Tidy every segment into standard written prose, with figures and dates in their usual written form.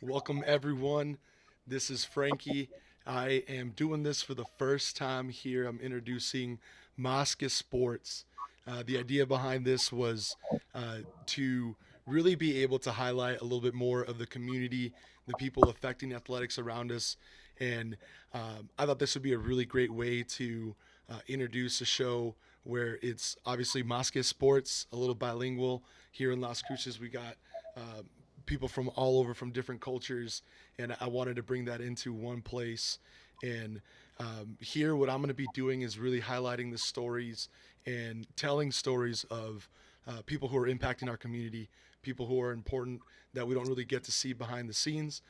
Welcome, everyone. This is Frankie. I am doing this for the first time here. I'm introducing Mosca Sports. The idea behind this was to really be able to highlight a little bit more of the community, the people affecting athletics around us. And I thought this would be a really great way to introduce a show where it's obviously Mosca Sports, a little bilingual. Here in Las Cruces, we got uh, people from all over from different cultures, and I wanted to bring that into one place. And here, what I'm going to be doing is really highlighting the stories and telling stories of people who are impacting our community, people who are important that we don't really get to see behind the scenes,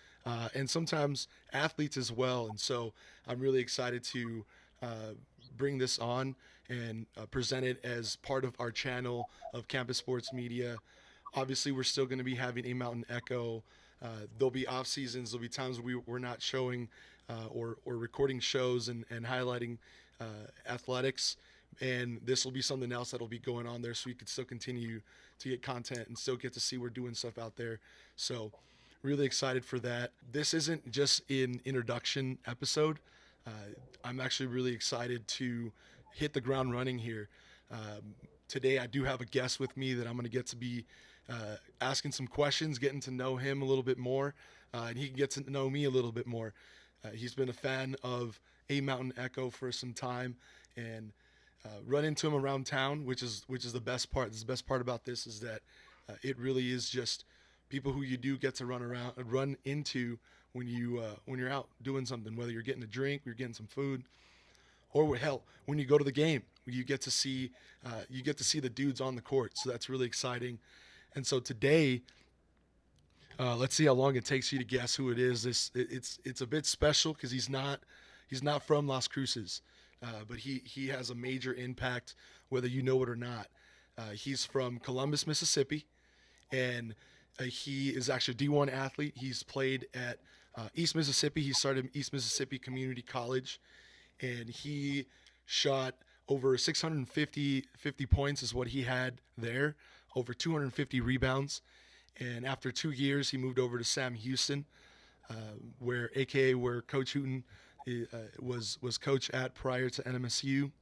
and sometimes athletes as well. And so I'm really excited to uh, bring this on and present it as part of our channel of Campus Sports Media. Obviously, we're still going to be having a Mountain Echo. There'll be off seasons. There'll be times we're not showing or recording shows and highlighting athletics. And this will be something else that'll be going on there, so you can still continue to get content and still get to see we're doing stuff out there. So, really excited for that. This isn't just an introduction episode. Uh, I'm actually really excited to hit the ground running here. Today, I do have a guest with me that I'm going to get to be asking some questions, getting to know him a little bit more, and he can get to know me a little bit more. He's been a fan of A Mountain Echo for some time, and run into him around town, which is the best part. The best part about this is that it really is just people who you do get to run into when you're out doing something, whether you're getting a drink, you're getting some food, or hell, when you go to the game, you get to see the dudes on the court. So that's really exciting. And so today, let's see how long it takes you to guess who it is. It's a bit special because he's not from Las Cruces, but he has a major impact whether you know it or not. He's from Columbus, Mississippi, and he is actually a D1 athlete. He's played at East Mississippi. He started at East Mississippi Community College, and he shot over 650 points is what he had there, over 250 rebounds. And after 2 years, he moved over to Sam Houston, where AKA where Coach Hooten was coach at prior to NMSU,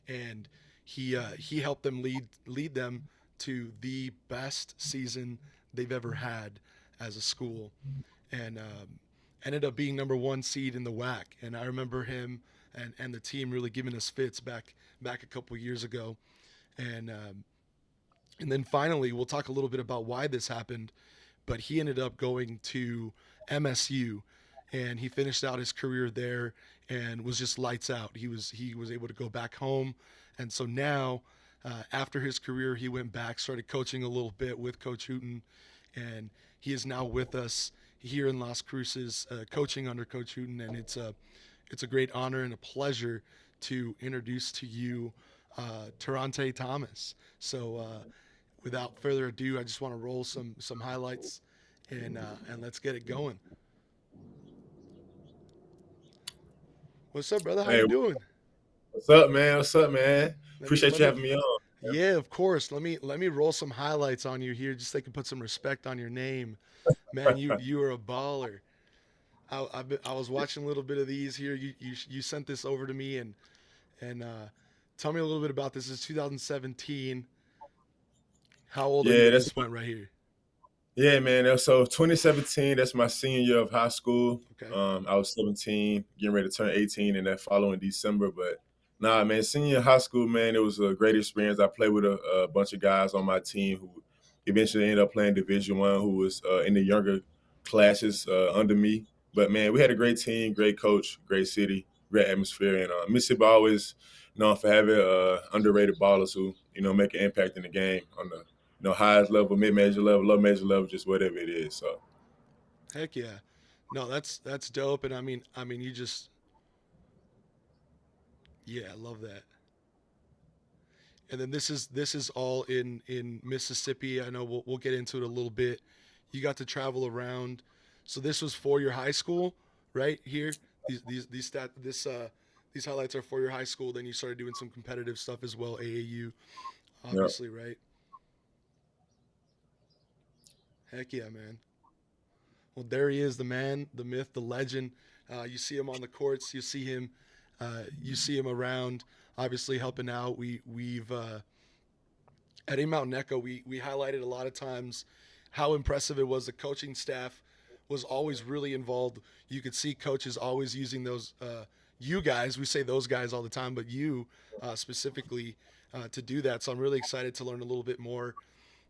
and he helped them lead them to the best season they've ever had as a school, and ended up being number one seed in the WAC. And I remember him and the team really giving us fits back a couple years ago, and and then finally we'll talk a little bit about why this happened. But he ended up going to MSU, and he finished out his career there and was just lights out. He was able to go back home, and so now after his career, he went back, started coaching a little bit with Coach Hooten, and he is now with us here in Las Cruces, coaching under Coach Hooten, and it's a great honor and a pleasure to introduce to you Terrante Thomas. So without further ado, I just want to roll some highlights and let's get it going. What's up, brother? How Hey, you doing? what's up, man? What's up, man? Let me Appreciate let you me having me on. Yeah, of course. Let me roll some highlights on you here, just so I can put some respect on your name. Man, you are a baller. I was watching a little bit of these here. You sent this over to me, and tell me a little bit about this. This is 2017. How old are you Yeah, at that's this point right here? yeah, man. So 2017, that's my senior year of high school. Okay. I was 17, getting ready to turn 18 in that following December. But nah, man, senior year of high school, man, it was a great experience. I played with a bunch of guys on my team who eventually ended up playing Division One, who was in the younger classes under me. But man, we had a great team, great coach, great city, great atmosphere, and Mississippi always known for having underrated ballers who make an impact in the game on the highest level, mid major level, low major level, just whatever it is. So Heck yeah. No, that's dope. And I mean, you just yeah, I love that. And then this is all in Mississippi. I know we'll get into it a little bit. You got to travel around. So this was for your high school, right here. These highlights are for your high school. Then you started doing some competitive stuff as well. AAU, yeah, obviously, right? Heck yeah, man. Well, there he is, the man, the myth, the legend. You see him on the courts. You see him around, obviously helping out. We've at A Mountain Echo, we highlighted a lot of times how impressive it was. The coaching staff was always really involved. You could see coaches always using those. You guys, we say those guys all the time, but you specifically to do that. So I'm really excited to learn a little bit more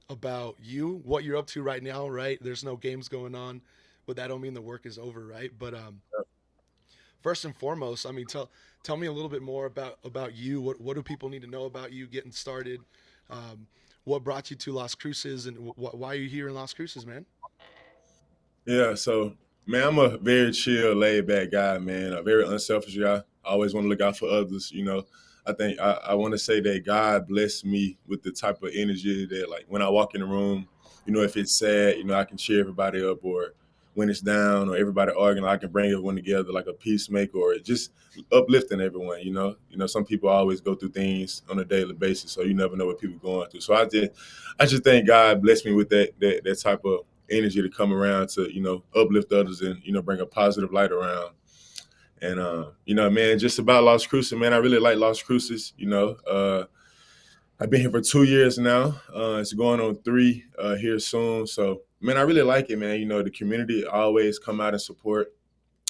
about you, what you're up to right now. Right, there's no games going on, but that don't mean the work is over, right? But first and foremost, I mean, tell me a little bit more about you. What do people need to know about you getting started? Um, what brought you to Las Cruces, and why are you here in Las Cruces, man? Yeah, so man, I'm a very chill, laid back guy, man. A very unselfish guy. I always want to look out for others, you know. I think I want to say that God blessed me with the type of energy that, like, when I walk in the room, you know, if it's sad, you know, I can cheer everybody up, or when it's down or everybody arguing, I can bring everyone together like a peacemaker, or just uplifting everyone, you know. You know, some people always go through things on a daily basis, so you never know what people are going through. So I just think God blessed me with that type of energy to come around to, you know, uplift others and, you know, bring a positive light around. And you know, man, just about Las Cruces, man, I really like Las Cruces. You know, I've been here for 2 years now. It's going on three here soon. So man, I really like it, man. You know, the community always come out and support.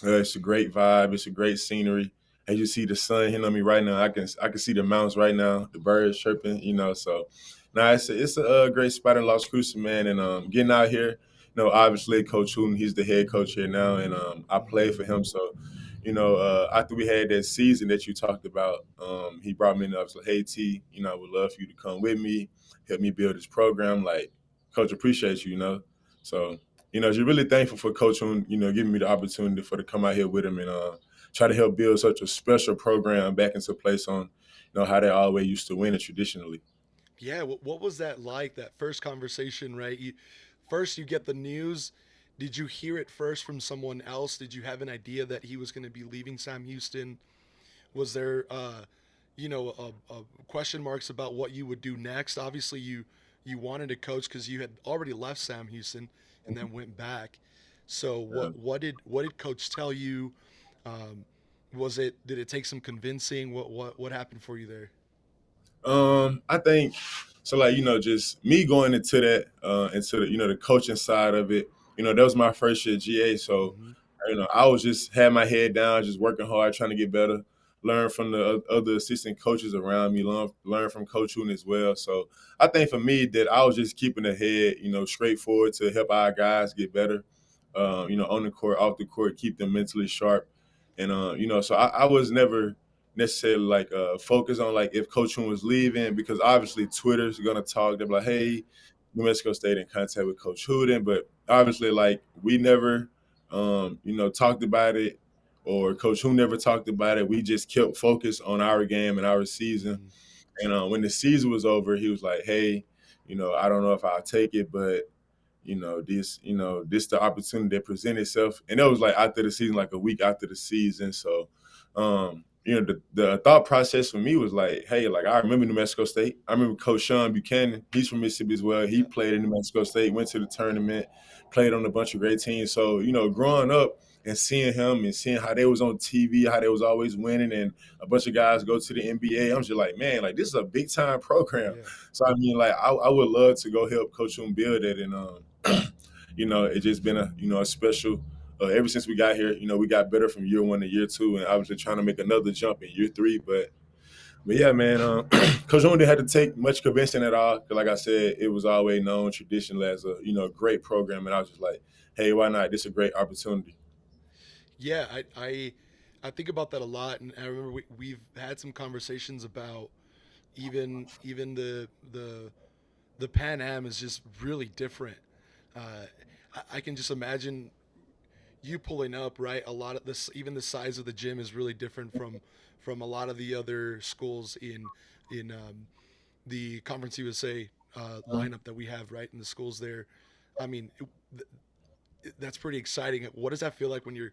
It's a great vibe. It's a great scenery. As you see the sun hitting on me right now, I can see the mountains right now, the birds chirping. You know, so now it's a great spot in Las Cruces, man. And getting out here, you know, obviously Coach Hooten, he's the head coach here now, and I play for him. So, you know, after we had that season that you talked about, he brought me in. I was like, "Hey T, you know, I would love for you to come with me, help me build this program. Like, Coach, appreciate you, you know." So you know, just really thankful for Coach Hoon, you know, giving me the opportunity for to come out here with him and try to help build such a special program back into place on, you know, how they always used to win it traditionally. Yeah, what was that like? That first conversation, right? First you get the news. Did you hear it first from someone else? Did you have an idea that he was going to be leaving Sam Houston? Was there, question marks about what you would do next? Obviously, you wanted to coach because you had already left Sam Houston and then went back. So Yeah. what did Coach tell you? Um, did it take some convincing? What happened for you there? I think so. Like, you know, just me going into that, into the, you know, the coaching side of it. You know, that was my first year GA, so Hmm. you know, I was just had my head down, just working hard, trying to get better, learn from the other assistant coaches around me, learn from Coach Hoon as well. So I think for me that I was just keeping the head, you know, straightforward to help our guys get better. You know, on the court, off the court, keep them mentally sharp, and you know, so I was never necessarily like focus on like if Coach Hoon was leaving, because obviously Twitter's gonna talk. They're like, hey, New Mexico State in contact with Coach Hooten, but obviously like we never you know, talked about it, or Coach Hoon never talked about it. We just kept focused on our game and our season. Hmm. And when the season was over, he was like, hey, you know, I don't know if I'll take it, but you know, this the opportunity that presented itself. And it was like after the season, like a week after the season. So, you know, the thought process for me was like, hey, like I remember New Mexico State. I remember Coach Sean Buchanan. He's from Mississippi as well. He Yeah. played in New Mexico State, went to the tournament, played on a bunch of great teams. So, you know, growing up and seeing him and seeing how they was on TV, how they was always winning, and a bunch of guys go to the NBA, I'm just like, man, like this is a big time program. Yeah. So I mean, like I would love to go help Coach Hoon build it, and you know, it's just been a, you know, a special. Ever since we got here, you know, we got better from year one to year two, and obviously trying to make another jump in year three. But yeah, man, Coach Hoon didn't have to take much convincing at all. 'Cause like I said, it was always known traditionally as a, you know, great program, and I was just like, hey, why not? This is a great opportunity. Yeah, I think about that a lot, and I remember we've had some conversations about even the Pan Am is just really different. I can just imagine you pulling up, right? A lot of this, even the size of the gym is really different from a lot of the other schools in the Conference USA lineup that we have, right? In the schools there. I mean, that's pretty exciting. What does that feel like when you're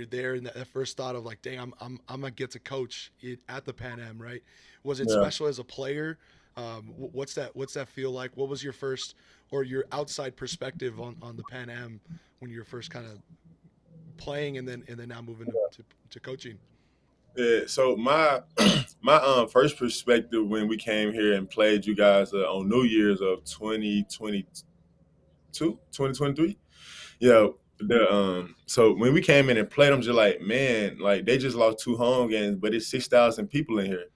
there and that first thought of like, dang, I'm gonna get to coach it at the Pan Am, right? Was it Yeah. special as a player? What's that feel like? What was your first or your outside perspective on the Pan Am when you were first kind of playing and then now moving to coaching? Yeah, so my my first perspective when we came here and played you guys on New Year's of 2022, 2023. Yeah, the so when we came in and played them, just like man, like they just lost two home games, but it's 6,000 people in here.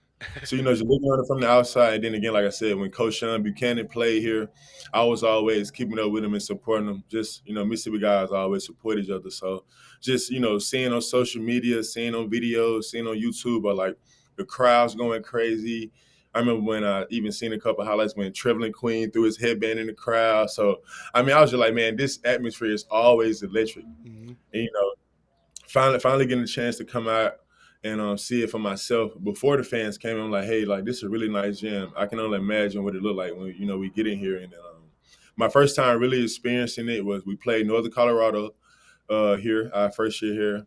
So just looking at it from the outside, and then again, like I said, when Coach Sean Buchanan played here, I was always keeping up with him and supporting him. Just Mississippi guys always support each other. So just seeing on social media, seeing on videos, seeing on YouTube, or like the crowds going crazy. I remember when I even seen a couple highlights when Trevelyan Queen threw his headband in the crowd. So I mean, I was just like, man, this atmosphere is always electric. Mm-hmm. And finally getting a chance to come out and see it for myself before the fans came. I'm like, hey, like this is a really nice gym. I can only imagine what it looked like when we get in here. And my first time really experiencing it was we played Northern Colorado here, our first year here,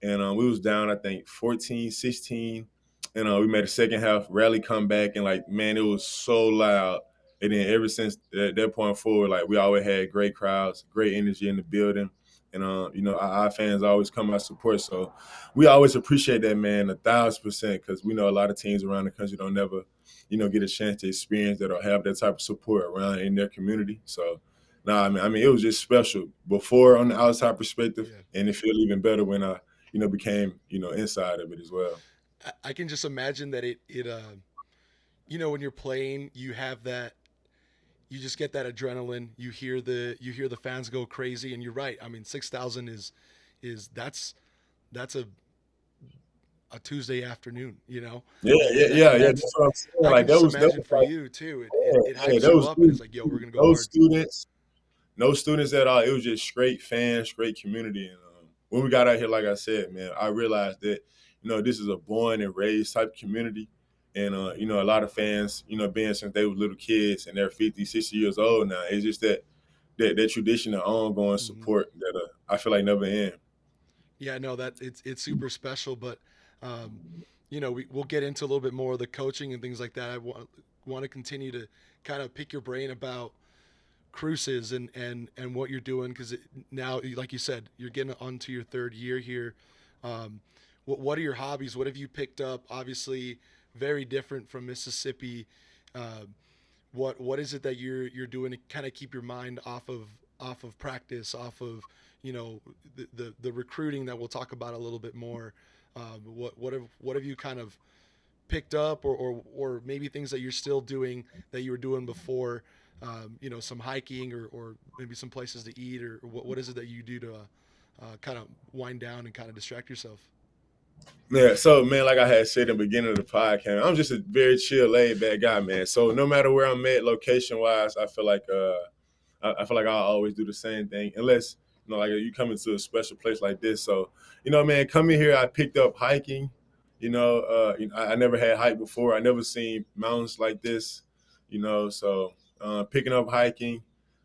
and we was down I think 14-16, and we made a second half rally comeback, and like man, it was so loud. And then ever since that point forward, like we always had great crowds, great energy in the building, and our fans always come out support. So we always appreciate that, man, 1,000%, because we know a lot of teams around the country don't never get a chance to experience that or have that type of support around in their community. So nah, I mean, it was just special before on the outside perspective, Yeah. and it feel even better when I became, inside of it as well. I can just imagine that when you're playing, you have that, you just get that adrenaline. You hear the fans go crazy, and you're right. I mean, 6,000 is that's a Tuesday afternoon. Yeah, yeah, yeah, yeah. That's That's what I'm saying. I Like can just that imagine was for like, you too. It yeah, hypes that you was up, and it's like, yo, we're gonna go no hard. students, no students at all. It was just straight fans, straight community. And when we got out here, like I said, man, I realized that this is a born and raised type of community, and a lot of fans, being since they were little kids and they're 50, 60 years old now. It's just that tradition of ongoing Mm-hmm. support that I feel like never end. Yeah, no, that it's super special. But um, we'll get into a little bit more of the coaching and things like that. I want to continue to kind of pick your brain about cruises and what you're doing because now, like you said, you're getting onto your third year here. What are your hobbies? What have you picked up? Obviously, very different from Mississippi. Uh, what is it that you're doing to kind of keep your mind off of practice, off of the recruiting that we'll talk about a little bit more. What have you kind of picked up, or maybe things that you're still doing that you were doing before? Some hiking or maybe some places to eat, or what is it that you do to kind of wind down and kind of distract yourself? Yeah, so man, like I had said in the beginning of the podcast, I'm just a very chill, laid back guy, man. So no matter where I'm at, location wise, I feel like I feel like I'll always do the same thing, unless like you come into a special place like this. So man, coming here, I picked up hiking. I never had hiked before. I never seen mountains like this. So picking up hiking.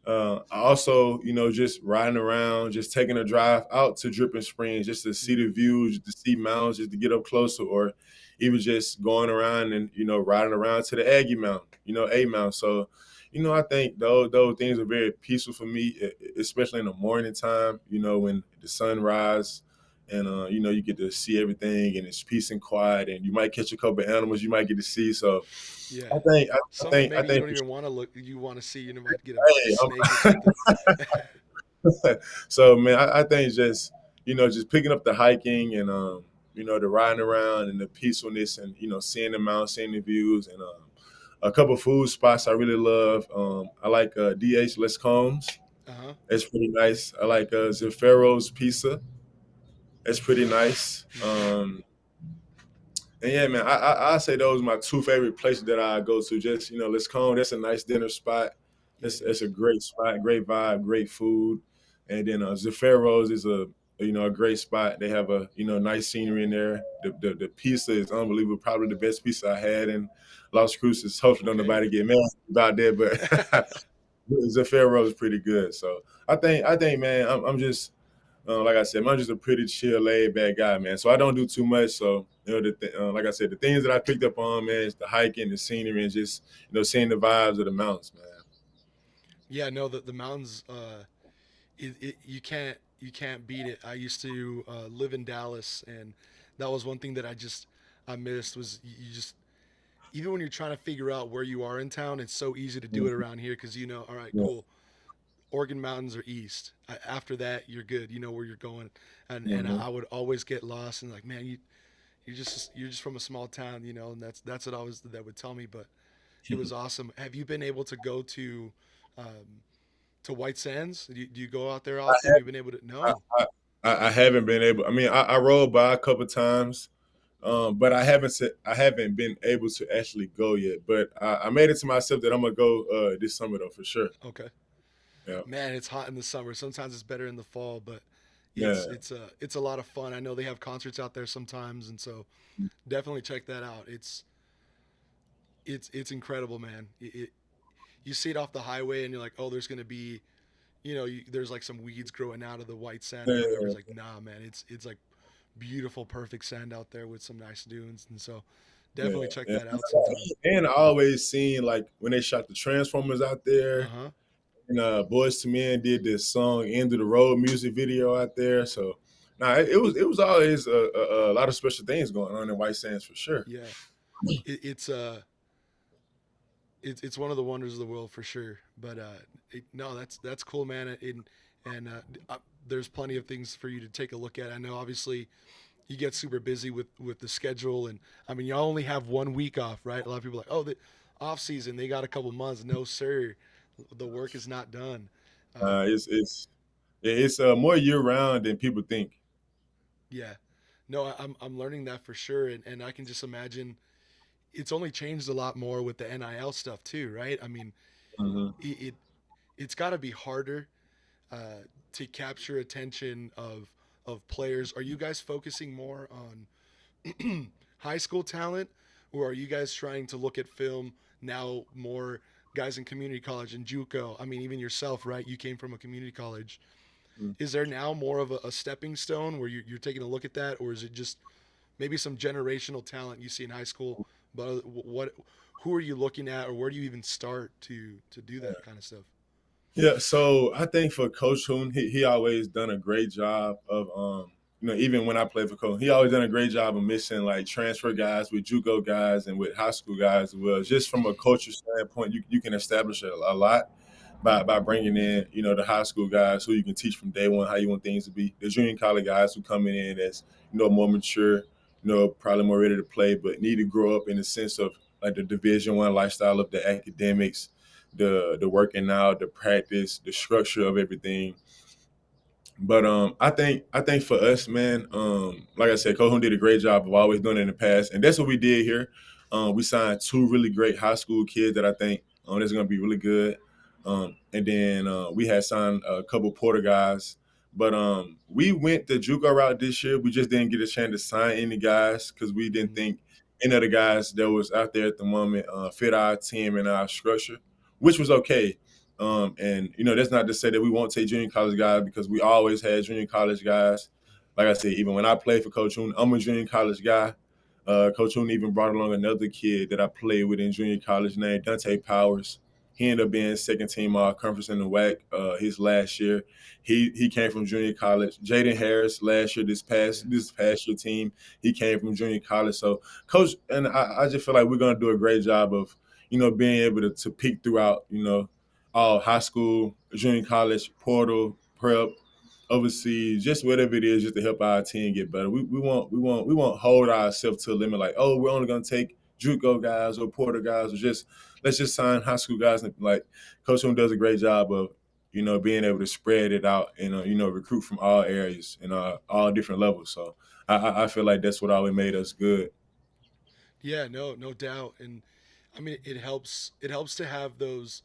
I also, just riding around, just taking a drive out to Dripping Springs, just to see the views, just to see mountains, just to get up closer, or even just going around and riding around to the Aggie Mountain, A Mountain. So I think those things are very peaceful for me, especially in the morning time. When the sun rises, and you get to see everything, and it's peace and quiet, and you might catch a couple of animals you might get to see. So Yeah, I think I, I some that think I maybe you think don't even want to look. You want to see. You might get a hey, snake or something. so man, I think just just picking up the hiking and the riding around and the peacefulness and seeing the mountains, seeing the views, and a couple food spots I really love. I like DH Lescombs. Uh huh. It's pretty nice. I like Zaffaro's Pizza. It's pretty nice. Mm-hmm. And yeah, man, I say those are my two favorite places that I go to. Just Liscone, that's a nice dinner spot. Yeah, it It's a is. great spot, great vibe, great food. And then Zaffaro's is a great spot. They have a nice scenery in there. The pizza is unbelievable. Probably the best pizza I had in Las Cruces. Hopefully, don't Okay. nobody get mad about that, but Zaffaro's is pretty good. So I think man, I'm just Like I said, I'm just a pretty chill, laid back guy, man. So I don't do too much. So like I said, the things that I picked up on, man, is the hiking, the scenery, and just seeing the vibes of the mountains, man. Yeah, no, the mountains. You can't beat it. I used to live in Dallas, and that was one thing that I missed was you just even when you're trying to figure out where you are in town, it's so easy to do it Mhm. around here because all right, Yeah. cool. Oregon Mountains are east. After that, you're good. You know where you're going, and Hmm. I would always get lost and like, man, you're just from a small town, and that's what always that would tell me. But it was awesome. Have you been able to go um, to White Sands? Do you go out there often? Have you been able to? I, No. I, I haven't been able. I mean, I rode by a couple times, but I haven't been able to actually go yet. But I made it to myself that I'm gonna go this summer though for sure. Okay. Yeah, Man, it's hot in the summer. Sometimes it's better in the fall, but yeah, it's a lot of fun. I know they have concerts out there sometimes, and so definitely check that out. It's incredible, man. You see it off the highway, and you're like, oh, there's gonna be, there's like some weeds growing out of the white sand or whatever. yeah, It's like, nah, man. It's like beautiful, perfect sand out there with some nice dunes, and so yeah, definitely check yeah. that out sometime. And I always seen like when they shot the Transformers out Uh there, huh. and Boys to Men did this song "End of the Road" music video out there. So, nah, it was always a lot of special things going on in White Sands for sure. Yeah. It, it's uh it's one of the wonders of the world for sure. But no, that's cool, man. And there's plenty of things for you to take a look at. I know, obviously, you get super busy with the schedule, and I mean, you only have 1 week off, right? A lot of people are like, oh, the off season, they got a couple months. No, sir, the work is not done. Uh, Um, it's it's it's more year round than people think. yeah, no, I'm learning that for sure, and I can just imagine it's only changed a lot more with the NIL stuff too, right? I mean, Hmm. it it's got to be harder to capture attention of players. Are you guys focusing more on high school talent, or are you guys trying to look at film now more guys in community college and JUCO? I mean, even yourself, right? You came from a community college. Is there now more of a stepping stone where you're taking a look at that, or is it just maybe some generational talent you see in high school? But who are you looking at, or where do you even start to do that kind of stuff? Yeah, so I think for Coach Hoon, he always done a great job of even when I played for Coach, he always done a great job of mixing like transfer guys with JUCO guys and with high school guys as well. Just from a culture standpoint, you can establish a lot by bringing in the high school guys who you can teach from day one how you want things to be. The junior college guys who coming in as more mature, probably more ready to play, but need to grow up in the sense of like the Division 1 lifestyle of the academics, the working out, the practice, the structure of everything. But I think for us, man, like I said, Cohun did a great job of always doing it in the past, and that's what we did here. We signed two really great high school kids that I think that's going to be really good. And then we had signed a couple Porter guys, but we went the JUCO route this year. We just didn't get a chance to sign any guys because we didn't Mm-hmm. think any of the guys that was out there at the moment fit our team and our structure, which was okay. And that's not to say that we won't take junior college guys because we always had junior college guys. Like I said, even when I played for Coach Hoon, I'm a junior college guy. Coach Hoon even brought along another kid that I played with in junior college named Dante Powers. He ended up being second team all conference in the WAC his last year. He came from junior college. Jaden Harris last year, Yeah. this past year team, he came from junior college. So Coach and I just feel like we're gonna do a great job of being able to peek throughout all high school, junior college, portal, prep, overseas, just whatever it is, just to help our team get better. We won't hold ourselves to a limit like, oh, we're only gonna take JUCO guys or porter guys, or just let's just sign high school guys. And like Coach Hoon does a great job of being able to spread it out and recruit from all areas and all different levels. So I feel like that's what always made us good. Yeah, no doubt. And I mean, it helps to have those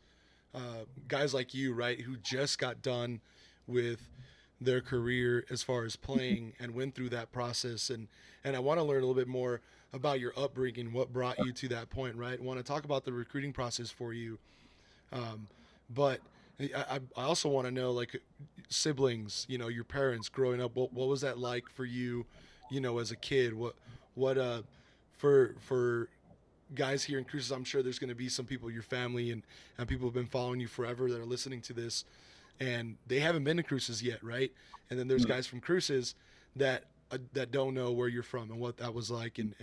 guys like you, right, who just got done with their career as far as playing and went through that process. And I want to learn a little bit more about your upbringing, what brought you to that point, right? I want to talk about the recruiting process for you. Um, but I also want to know, like, siblings, your parents growing up. What was that like for you, as a kid? What for guys here in Cruces, I'm sure there's going to be some people, your family and people who've been following you forever that are listening to this, and they haven't been to Cruces yet, right? And then there's guys from Cruces that don't know where you're from and what that was like, and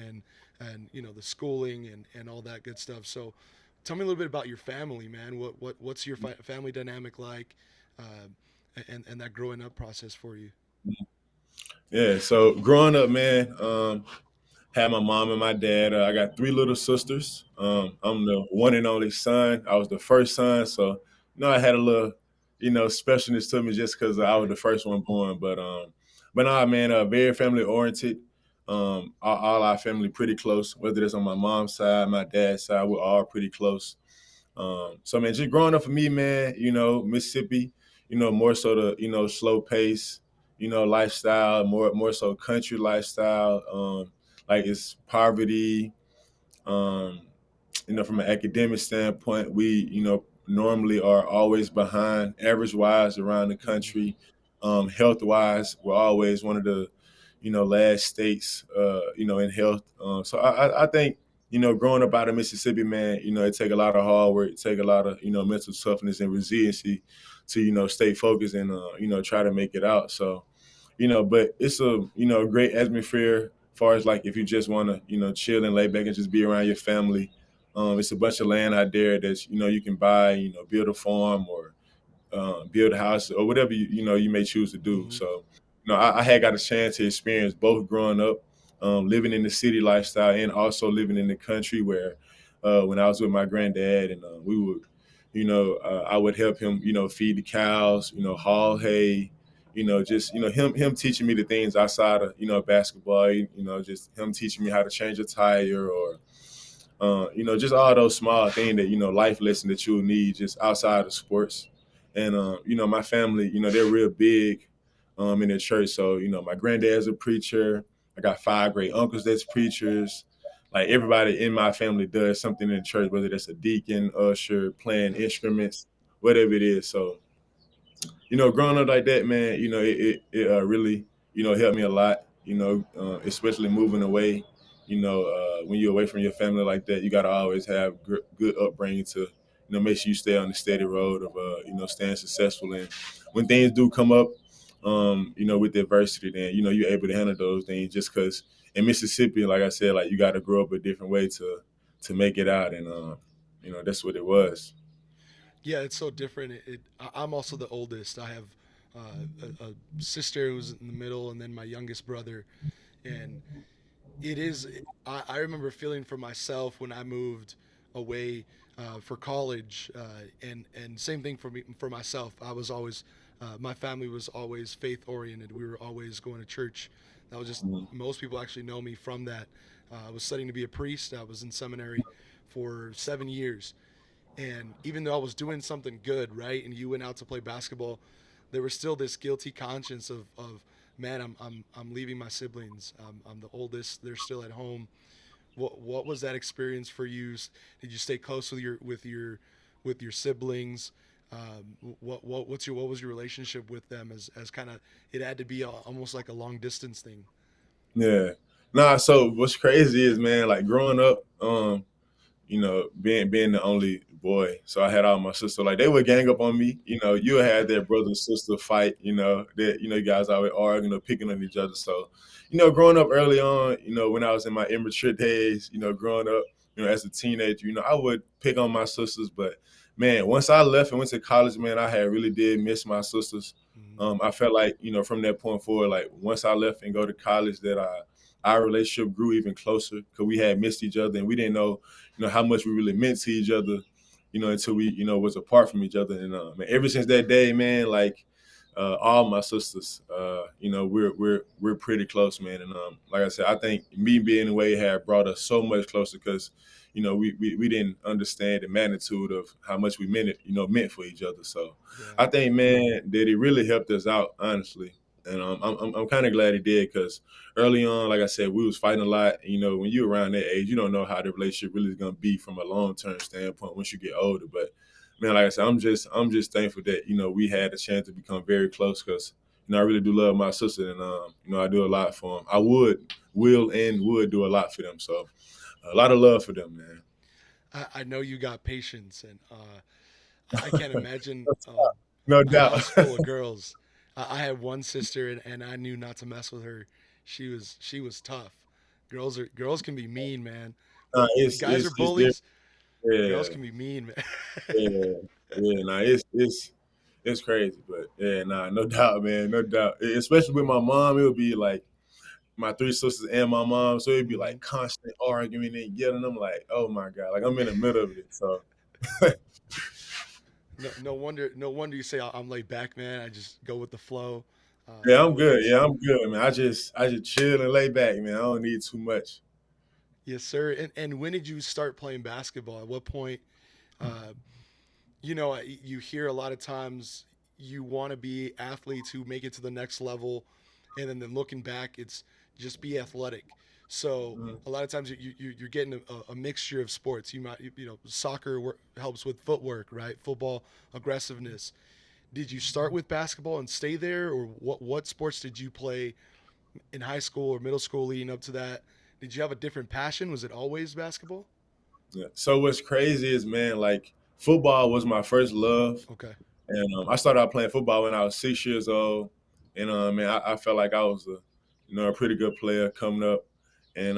the schooling and all that good stuff. So, tell me a little bit about your family, man. What's your family dynamic like, and that growing up process for you? Yeah, so growing up, man, had my mom and my dad. I got three little sisters. I'm the one and only son. I was the first son, so I had a little, specialness to me just because I was Right. the first one born. But nah, man, very family oriented. All our family pretty close. Whether it's on my mom's side, my dad's side, we're all pretty close. So man, just growing up for me, man, Mississippi, more so the slow pace, lifestyle, more so country lifestyle. Like it's poverty. Um, from an academic standpoint, we normally are always behind average wise around the Mm-hmm. country. Health wise, we're always one of the last states in health. So I think growing up out of Mississippi, man, it take a lot of hard work, it take a lot of mental toughness and resiliency to stay focused and try to make it out. So but it's a great atmosphere as far as like if you just want to chill and lay back and just be around your family. It's a bunch of land out there that you can buy, build a farm or build a house or whatever you may choose to do. Mm-hmm. So, I had got a chance to experience both growing up, living in the city lifestyle and also living in the country where, when I was with my granddad and we would, I would help him, feed the cows, haul hay, just him teaching me the things outside of basketball, just him teaching me how to change a tire or just all those small things that life lesson that you'll need just outside of sports. And my family, they're real big in the church. So my granddad's a preacher. I got five great uncles that's preachers. Like everybody in my family does something in the church, whether that's a deacon, usher, playing Nice. instruments, whatever it is. So growing up like that, man, it really, helped me a lot. Especially moving away. When you're away from your family like that, you got to always have good upbringing to, make sure you stay on the steady road of, staying successful. And when things do come up, with the adversity, then you're able to handle those things. Just because in Mississippi, like I said, like you got to grow up a different way to make it out, and that's what it was. Yeah, it's so different. I'm also the oldest. I have a sister who's in the middle, and then my youngest brother. And it is. I remember feeling for myself when I moved away for college, and same thing for me for myself. I was always my family was always faith oriented. We were always going to church. That was just Mhm. most people actually know me from that. I was studying to be a priest. I was in seminary for 7 years, and even though I was doing something good, right, and you went out to play basketball, there was still this guilty conscience of man, I'm leaving my siblings. I'm the oldest. They're still at home. What was that experience for you? Did you stay close with your siblings? What was your relationship with them as kind of it had to be almost like a long distance thing? Yeah. Nah, so what's crazy is, man, like growing up, being the only boy. So I had all my sisters, like they would gang up on me. You had their brother and sister fight, that you guys always arguing or picking on each other. So, growing up early on, when I was in my immature days, growing up, as a teenager, I would pick on my sisters, but man, once I left and went to college, man, I had really did miss my sisters. Mm-hmm. I felt like, from that point forward, like once I left and go to college, that our relationship grew even closer because we had missed each other and we didn't know how much we really meant to each other, until we, was apart from each other. And man, ever since that day, man, like all my sisters, we're pretty close, man. And like I said, I think me being away had brought us so much closer because, we didn't understand the magnitude of how much we meant it, meant for each other. So Yeah. I think, man, that it really helped us out, honestly. And I'm kind of glad it did because early on, like I said, we was fighting a lot. When you're around that age, you don't know how the relationship really is gonna be from a long term standpoint once you get older. But man, like I said, I'm just thankful that we had a chance to become very close because I really do love my sister and I do a lot for them. I would do a lot for them. So a lot of love for them, man. I know you got patience, and I can't imagine No a doubt. house full of girls. I had one sister, and I knew not to mess with her. She was tough. Girls can be mean, man. Nah, Guys are it's different. bullies. Girls Yeah, can be mean, man. yeah, yeah. Nah, it's crazy, but yeah, nah, no doubt, man, no doubt. Especially with my mom, it would be like my three sisters and my mom, so it'd be Hmm. like constant arguing and yelling. I'm like, oh my god, like I'm in the middle of it. So No wonder you say I'm laid back, man. I just go with the flow. yeah, I'm No, good. it's Yeah, I'm good, man. I just chill and lay back, man. I don't need too much. yes, sir. And when did you start playing basketball? At what point? Uh, you hear a lot of times you want to be athletes who make it to the next level, and then looking back, it's just be athletic. So Mhm. a lot of times you're getting a mixture of sports. Soccer helps with footwork, right? Football, aggressiveness. Did you start with basketball and stay there, or what sports did you play in high school or middle school leading up to that? Did you have a different passion? Was it always basketball? Yeah. So what's crazy is, man, like football was my first love. Okay. And I started out playing football when I was 6 years old, and man, I felt like I was a pretty good player coming up, and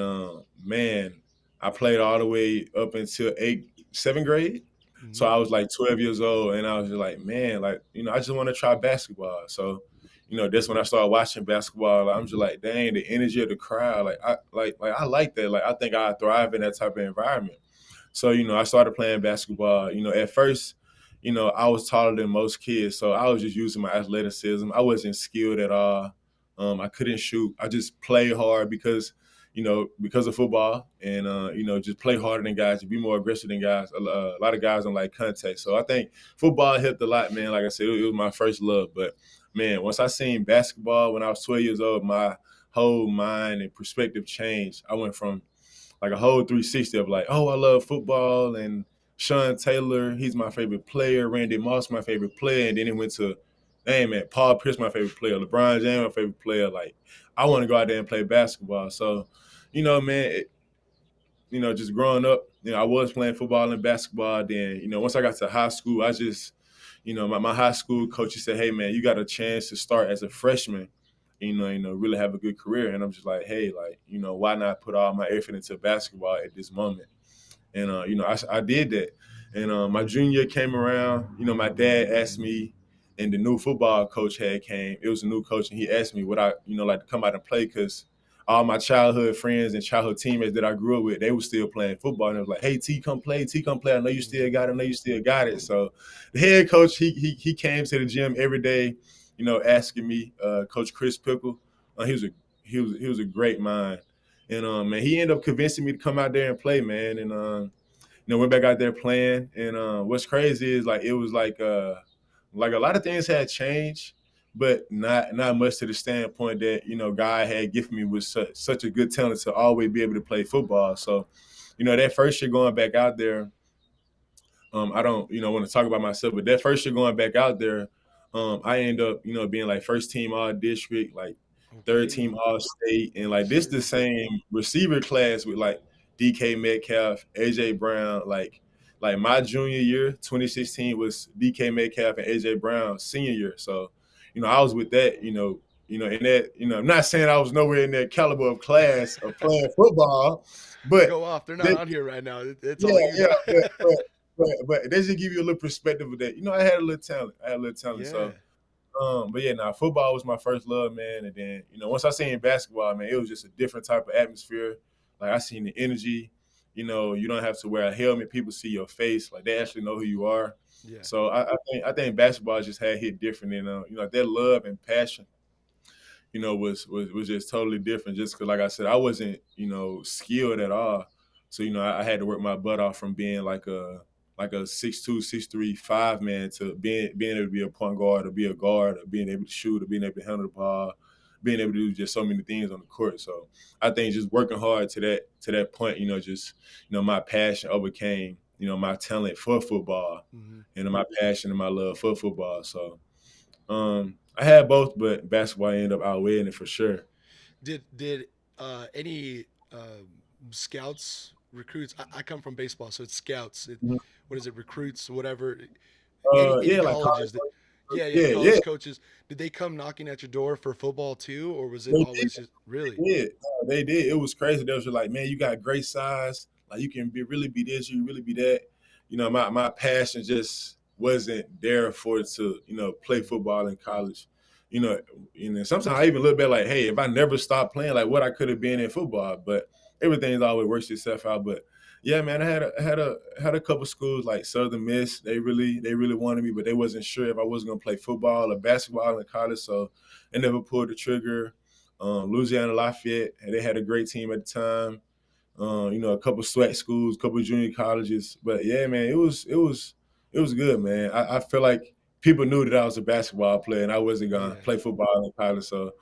man, I played all the way up until seventh grade. So Hmm. I was like 12 years old, and I was just like, man, like I just want to try basketball. So that's when I started watching basketball. I'm just like, dang, the energy of the crowd, like I like that. Like I think I thrive in that type of environment. So, I started playing basketball. At first, I was taller than most kids. So I was just using my athleticism. I wasn't skilled at all. I couldn't shoot. I just played hard because of football and, just play harder than guys, to be more aggressive than guys. A lot of guys don't like contact. So I think football helped a lot, man. Like I said, it was my first love. But, man, once I seen basketball when I was 12 years old, my whole mind and perspective changed. I went from like a whole 360 of like, oh, I love football and Sean Taylor, he's my favorite player. Randy Moss, my favorite player. And then it went to, hey man, Paul Pierce, my favorite player. LeBron James, my favorite player. Like, I want to go out there and play basketball. So, man, just growing up, I was playing football and basketball. Then, once I got to high school, I just, my high school coach, he said, hey man, you got a chance to start as a freshman, really have a good career. And I'm just like, hey, like, why not put all my effort into basketball at this moment? And I did that. And my junior year came around. My dad asked me, and the new football coach had came. It was a new coach, and he asked me would I, like to come out and play because all my childhood friends and childhood teammates that I grew up with, they were still playing football. And it was like, hey, T, come play. T, come play. I know you still Hmm. got it. I know you still got it. So the head coach, he came to the gym every day, asking me. Coach Chris Pickle, he was a great mind. And man, he ended up convincing me to come out there and play, man. And went back out there playing. And what's crazy is like it was like a lot of things had changed, but not much to the standpoint that God had gifted me with such a good talent to always be able to play football. So, that first year going back out there, I don't, want to talk about myself, but that first year going back out there, I end up, being like first team all district, like third team Okay. all state, and Yes, like this the sir. same receiver class with like DK Metcalf, AJ Brown, like my junior year, 2016 was DK Metcalf and AJ Brown senior year. So, I was with that, in that, I'm not saying I was nowhere in that caliber of class of playing football, but Go off. They're not that, on here right now. It's yeah, all you, yeah, bro. but they just give you a little perspective of that. I had a little talent. I had a little talent. Yeah. So, but yeah, now football was my first love, man. And then, once I seen basketball, man, it was just a different type of atmosphere. Like I seen the energy. You don't have to wear a helmet. People see your face. Like they actually know who you are. Yeah. So I think basketball just had hit different, and that love and passion was just totally different. Just because, like I said, I wasn't, skilled at all. So I had to work my butt off from being like a 6'2", 6'3", 5 man to being able to be a point guard or be a guard or being able to shoot or being able to handle the ball, being able to do just so many things on the court. So I think just working hard to that point, just my passion overcame my talent for football Hmm. and my passion and my love for football. So I had both, but basketball ended up outweighing it for sure. Did any scouts recruits? I come from baseball, so it's scouts. Mhm. What is it? Recruits, whatever. Any Yeah, like college. colleges that, yeah, Yeah, yeah. college coaches. Did they come knocking at your door for football too, or was it They always just really? did. They did. It was crazy. They was just like, man, you got great size. Like you can really be this, you really be that. My passion just wasn't there for it to, play football in college. You know, sometimes I even look back like, hey, if I never stopped playing, like what I could have been in football. But everything's always works itself out. But yeah, man, I had a couple schools like Southern Miss. They really wanted me, but they wasn't sure if I was gonna play football or basketball in college. So they never pulled the trigger. Louisiana Lafayette, and they had a great team at the time. A couple SWAC schools, a couple junior colleges. But yeah, man, it was good, man. I feel like people knew that I was a basketball player and I wasn't gonna Yeah. play football in college. So,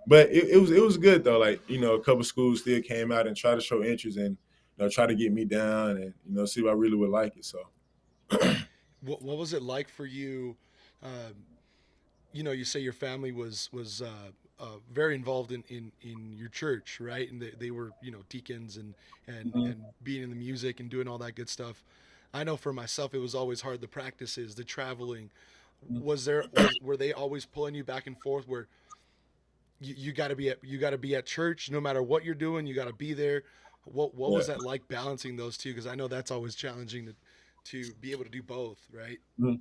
but it was good though. Like a couple schools still came out and tried to show interest and try to get me down and see if I really would like it. So What was it like for you? Um, you say your family was very involved in your church, right? And they were deacons mhm, and being in the music and doing all that good stuff. I know for myself, it was always hard. The practices, the traveling. mhm, Were they always pulling you back and forth? Where you got to be at church no matter what you're doing. You got to be there. What yeah. was that like balancing those two? Because I know that's always challenging to be able to do both, right? Mhm.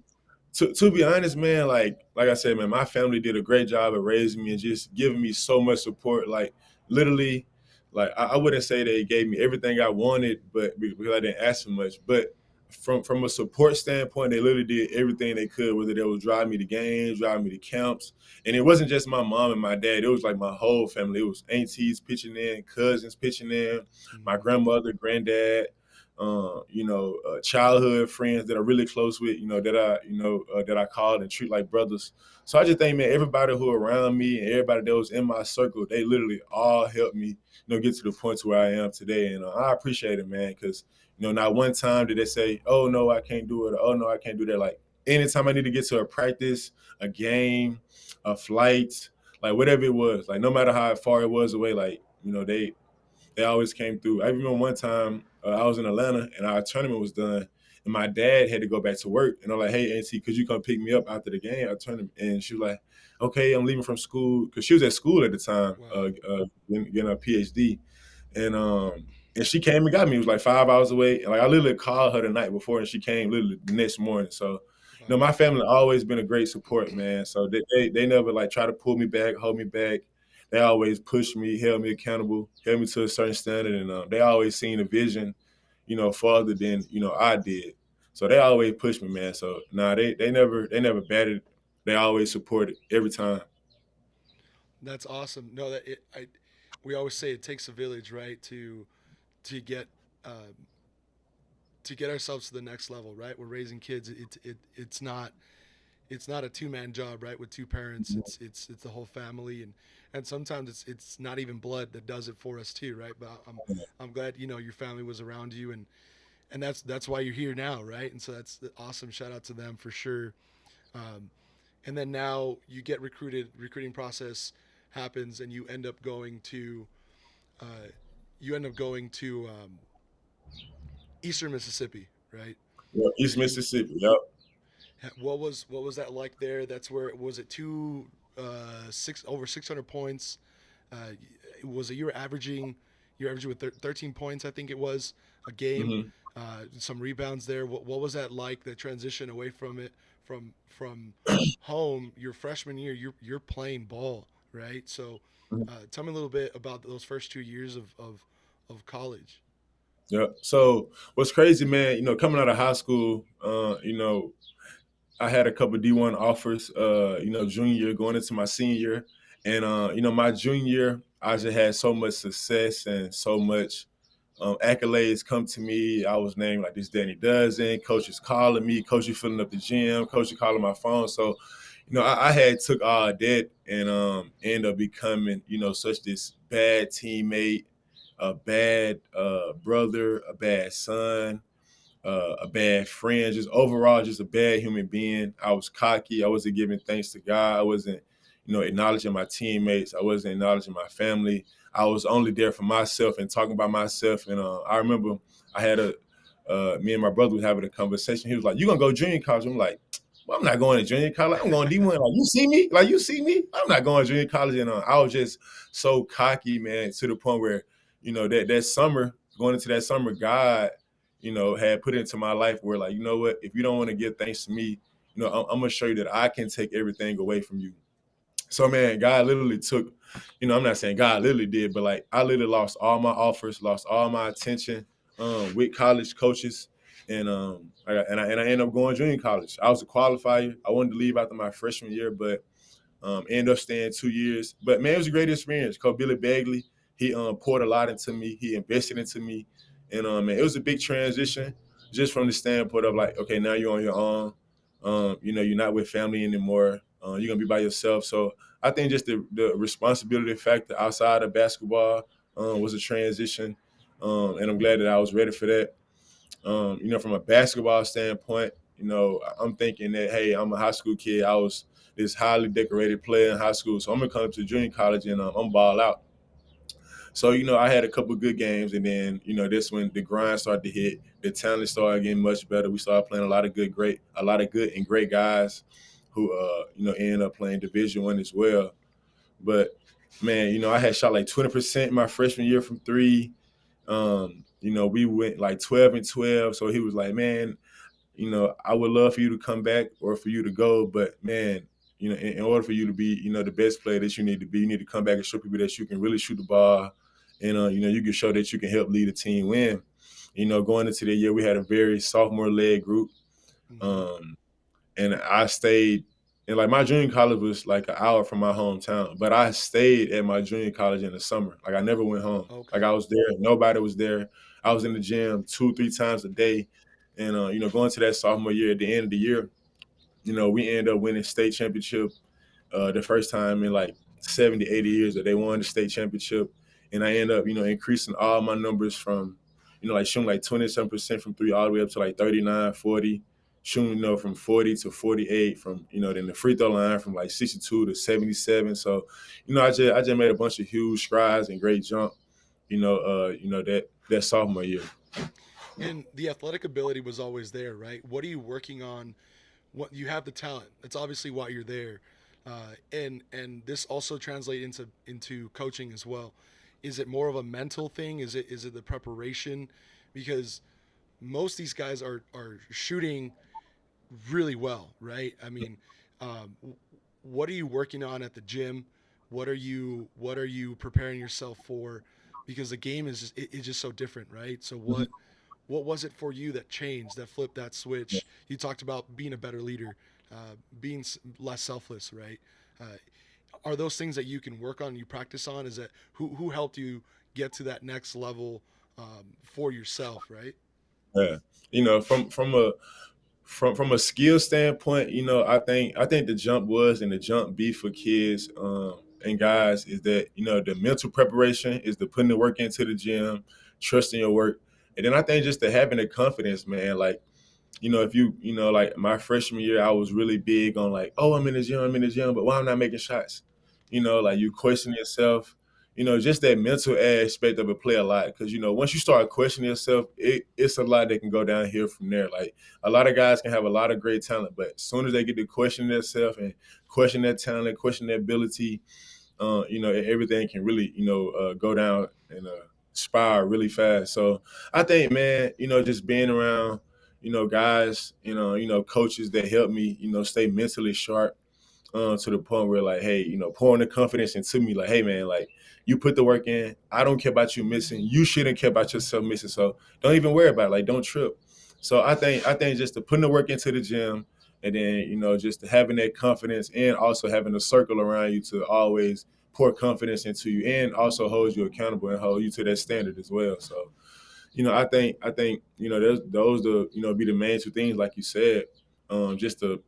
To be honest, man, like I said, man, my family did a great job of raising me and just giving me so much support. Like literally, like I wouldn't say they gave me everything I wanted, but because I didn't ask for much. But from a support standpoint, they literally did everything they could. Whether they would drive me to games, drive me to camps, and it wasn't just my mom and my dad. It was like my whole family. It was aunties pitching in, cousins pitching in, my Mm-hmm. grandmother, granddad, childhood friends that are really close with, that I call and treat like brothers. So I just think, man, everybody who around me and everybody that was in my circle, they literally all helped me, get to the point to where I am today. And I appreciate it, man, because, not one time did they say, oh, no, I can't do it. Or, oh, no, I can't do that. Like anytime I need to get to a practice, a game, a flight, like whatever it was, like no matter how far it was away, like, they always came through. I remember one time I was in Atlanta and our tournament was done, and my dad had to go back to work. And I'm like, "Hey, Auntie, could you come pick me up after the game, our tournament?" And she was like, "Okay, I'm leaving from school," because she was at school at the time, Wow. getting a PhD. And she came and got me. It was like 5 hours away. And like I literally called her the night before, and she came literally the next morning. So, Wow. my family always been a great support, man. So they never like try to pull me back, hold me back. They always push me, held me accountable, held me to a certain standard, and they always seen a vision, farther than I did. So they always push me, man. So nah, they never batted. They always supported every time. That's awesome. No, that it. We always say it takes a village, right, to get uh, to get ourselves to the next level, right? We're raising kids. It's not a two-man job, right? With two parents, it's the whole family, and sometimes it's not even blood that does it for us too, right? But I'm glad your family was around you, and that's why you're here now, right? And so that's awesome. Shout out to them for sure. Um, and then now you get recruited. Recruiting process happens, and uh, you end up going to Eastern Mississippi, right? Yeah, Where East you Mississippi. Yep. what was that like there? That's where was it two six over 600 points. Was it you were averaging with 13 points, I think it was a game. Hmm. Some rebounds there. What was that like? The transition away from it from home. Your freshman year, you're playing ball, right? So, tell me a little bit about those first 2 years of college. Yeah. So what's crazy, man, coming out of high school, I had a couple D1 offers, junior year going into my senior year. And, my junior year, I just had so much success and so much accolades come to me. I was named like this Danny Dozen. Coach is calling me. Coach, you filling up the gym. Coach, you calling my phone. So, I had took all that and ended up becoming, such this bad teammate, a bad brother, a bad son, a bad friend, just overall, just a bad human being. I was cocky. I wasn't giving thanks to God. I wasn't, acknowledging my teammates. I wasn't acknowledging my family. I was only there for myself and talking about myself. And I remember I had me and my brother was having a conversation. He was like, "You gonna go junior college?" I'm like, "Well, I'm not going to junior college. I'm going D1. Like, you see me? Like, you see me? I'm not going to junior college." And I was just so cocky, man, to the point where, that summer, going into that summer, God, had put into my life where, like, you know what, if you don't want to give thanks to me, I'm gonna show you that I can take everything away from you. So, man, God literally took, I'm not saying God literally did, but like I literally lost all my offers, lost all my attention with college coaches, and I ended up going junior college. I was a qualifier. I wanted to leave after my freshman year, but ended up staying 2 years. But man, it was a great experience. Coach Billy Bagley, he poured a lot into me. He invested into me, and man, it was a big transition, just from the standpoint of like, okay, now you're on your own. You're not with family anymore. You're gonna be by yourself. So I think just the responsibility factor outside of basketball was a transition, and I'm glad that I was ready for that. From a basketball standpoint, I'm thinking that, hey, I'm a high school kid. I was this highly decorated player in high school, so I'm gonna come to junior college and I'm ball out. So I had a couple of good games, and then this when the grind started to hit, the talent started getting much better. We started playing a lot of good and great guys who ended up playing Division I as well. But man, I had shot like 20% my freshman year from three. We went like 12-12. So he was like, "Man, I would love for you to come back or for you to go, but man, in order for you to be, the best player that you need to be, you need to come back and show people that you can really shoot the ball, and you can show that you can help lead a team win." Going into the year, we had a very sophomore-led group, Hmm. um, and I stayed. And like my junior college was like an hour from my hometown, but I stayed at my junior college in the summer. Like I never went home. Like Okay. I was there, nobody was there. I was in the gym 2-3 times a day, and going to that sophomore year, at the end of the year, we ended up winning state championship the first time in like 70, 80 years that they won the state championship. And I ended up, increasing all my numbers from, like shooting like 27% from three all the way up to like 39, 40, shooting, from 40 to 48, from, then the free throw line from like 62 to 77. So, I just made a bunch of huge strides and great jump, that sophomore year. And the athletic ability was always there, right? What are you working on? What you have the talent. That's obviously why you're there, and this also translates into coaching as well. Is it more of a mental thing? Is it the preparation? Because most of these guys are shooting really well, right? I mean, um, what are you working on at the gym? What are you preparing yourself for? Because the game is just so different, right? So what was it for you that changed, that flipped that switch? You talked about being a better leader, being less selfless, right? Uh, are those things that you can work on, you practice on? Is that who helped you get to that next level for yourself, right? Yeah. From a skill standpoint, I think the jump was and the jump be for kids and guys is that the mental preparation is the putting the work into the gym, trusting your work, and then I think just the having the confidence, man. Like if like my freshman year, I was really big on like, oh, I'm in the gym, but why I'm not making shots? Like you question yourself. Just that mental aspect of it play a lot because once you start questioning yourself, it's a lot that can go downhill from there. Like a lot of guys can have a lot of great talent, but as soon as they get to question themselves and question their talent, question their ability, everything can really, go down and spiral really fast. So I think, man, just being around, guys, coaches that help me, stay mentally sharp to the point where like, hey, pouring the confidence into me, like, hey man, like you put the work in. I don't care about you missing. You shouldn't care about yourself missing. So don't even worry about it. Like don't trip. So I think just to putting the work into the gym and then, just having that confidence and also having a circle around you to always pour confidence into you and also hold you accountable and hold you to that standard as well. So, I think, those the, be the main two things, like you said, just the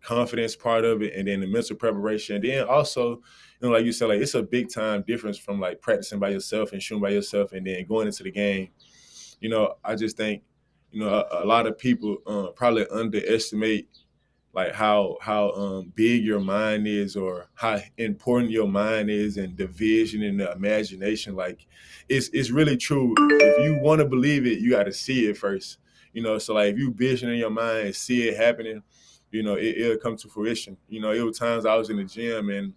confidence part of it, and then the mental preparation. And then also, like you said, like it's a big time difference from like practicing by yourself and shooting by yourself, and then going into the game. I just think, a lot of people probably underestimate like how big your mind is or how important your mind is and the vision and the imagination. Like it's really true. If you want to believe it, you got to see it first. So like if you vision in your mind and see it happening, it'll come to fruition. It was times I was in the gym and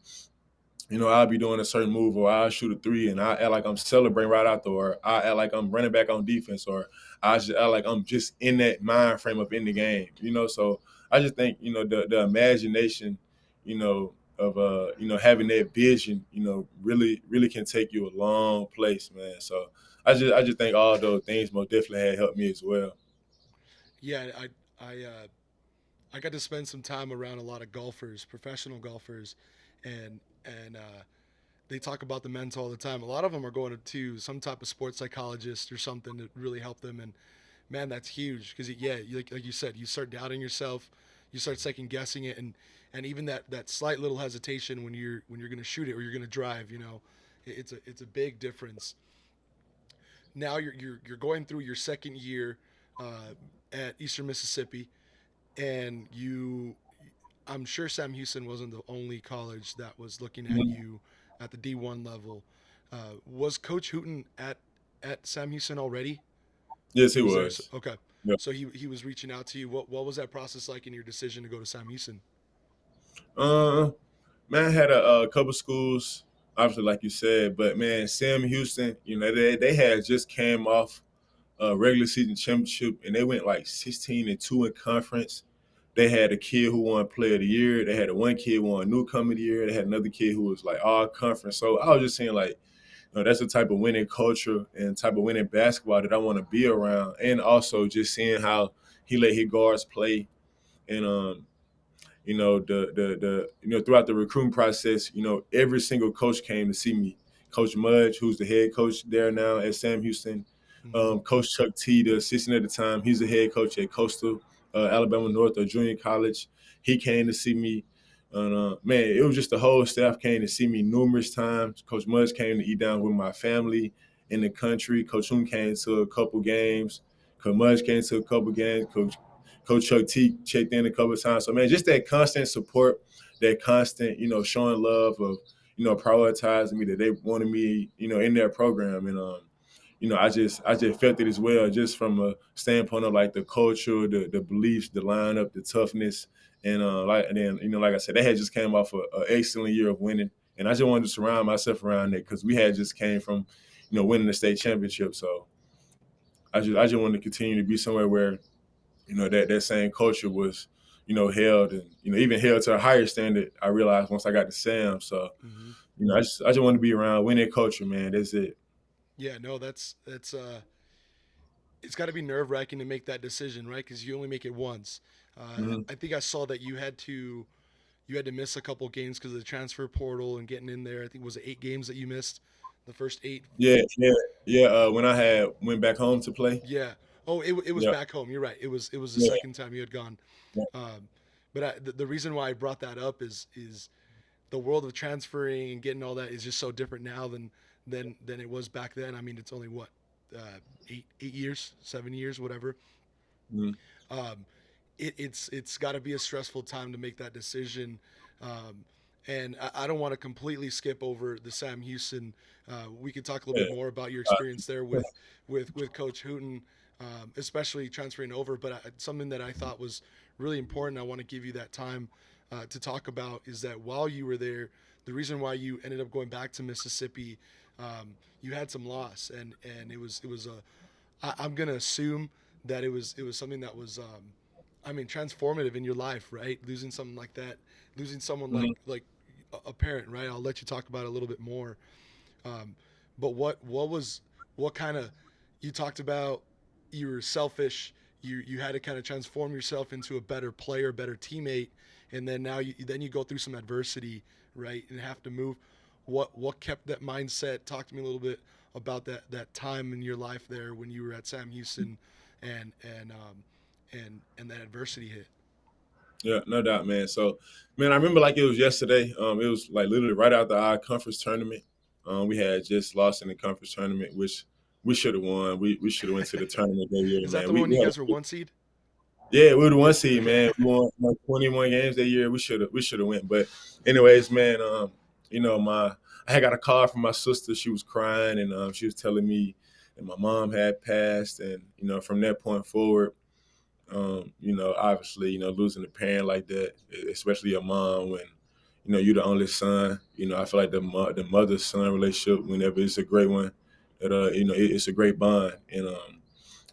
I'll be doing a certain move or I'll shoot a three and I act like I'm celebrating right out there, or I act like I'm running back on defense, or I just act like I'm just in that mind frame of in the game. So I just think, the imagination, of having that vision, really, really can take you a long place, man. So I just think all those things most definitely had helped me as well. Yeah, I got to spend some time around a lot of golfers, professional golfers, and they talk about the mental all the time. A lot of them are going to some type of sports psychologist or something to really help them. And man, that's huge because yeah, like you said, you start doubting yourself, you start second guessing it, and even that slight little hesitation when you're going to shoot it or you're going to drive, it's a big difference. Now you're going through your second year at Eastern Mississippi, and I'm sure Sam Houston wasn't the only college that was looking at Mhm. you at the D1 level. Was Coach Hooten at Sam Houston already? Yes, He it was there. was. Okay, Yeah. so he was reaching out to you. What was that process like in your decision to go to Sam Houston? Uh, Man, I had a couple schools, obviously, like you said, but man, Sam Houston, they had just came off a regular season championship and they went like 16-2 in conference. They had a kid who won Player of the Year. They had a one kid who won Newcomer of the Year. They had another kid who was like all conference. So I was just saying like, that's the type of winning culture and type of winning basketball that I want to be around. And also just seeing how he let his guards play and throughout the recruiting process, every single coach came to see me. Coach Mudge, who's the head coach there now at Sam Houston, Mm-hmm. Coach Chuck T, the assistant at the time, he's the head coach at Coastal Alabama North or Junior College. He came to see me. And man, it was just the whole staff came to see me numerous times. Coach Mudge came to eat down with my family in the country. Coach Hoon came to a couple games. Coach Mudge came to a couple games. Coach Chuck T checked in a couple of times. So man, just that constant support, that constant, showing love of, prioritizing me, that they wanted me, in their program. And I just felt it as well, just from a standpoint of like the culture, the beliefs, the lineup, the toughness. And then, like I said, they had just came off an excellent year of winning. And I just wanted to surround myself around it because we had just came from, winning the state championship. So I just wanted to continue to be somewhere where that same culture was held and even held to a higher standard. I realized once I got to Sam. So Mm-hmm. I just want to be around winning culture, man. That's it. Yeah, no, that's it's got to be nerve wracking to make that decision, right? Because you only make it once. Hmm. I think I saw that you had to miss a couple games because of the transfer portal and getting in there. I think it was 8 games that you missed, the first 8. Yeah, yeah, yeah. When I had went back home to play. Yeah. Oh, it was Yeah, back home. You're right. It was the yeah, second time you had gone. yeah. Um, but the reason why I brought that up is the world of transferring and getting all that is just so different now than it was back then. I mean, it's only what 8 years, 7 years, whatever. Mhm. Um, it's got to be a stressful time to make that decision. Um, and I don't want to completely skip over the Sam Houston. We could talk a little Yeah. bit more about your Uh, experience there with Coach Hooten, especially transferring over. But something that I thought was really important, I want to give you that time to talk about, is that while you were there, the reason why you ended up going back to Mississippi, you had some loss, and it was a. I'm gonna assume that it was something that was I mean, transformative in your life, right? Losing something like that, losing someone like mhm. a parent, right? I'll let you talk about it a little bit more. Um, but what kind of, you talked about, you were selfish. You had to kind of transform yourself into a better player, better teammate, and then now you go through some adversity, right? And have to move. What kept that mindset? Talk to me a little bit about that time in your life there when you were at Sam Houston, and that adversity hit. Yeah, no doubt, man. So, man, I remember like it was yesterday. It was like literally right after our conference tournament. We had just lost in the conference tournament, which we should have won. We should have went to the tournament that year, Is that man. the one We you had guys were one seed? yeah, we were the one seed, man. We won like 21 games that year. We should have went. But anyways, man, my I had got a call from my sister. She was crying and she was telling me that my mom had passed, and from that point forward, obviously, losing a parent like that, especially your mom when you're the only son. I feel like the mother son relationship, whenever it's a great one, that it's a great bond, and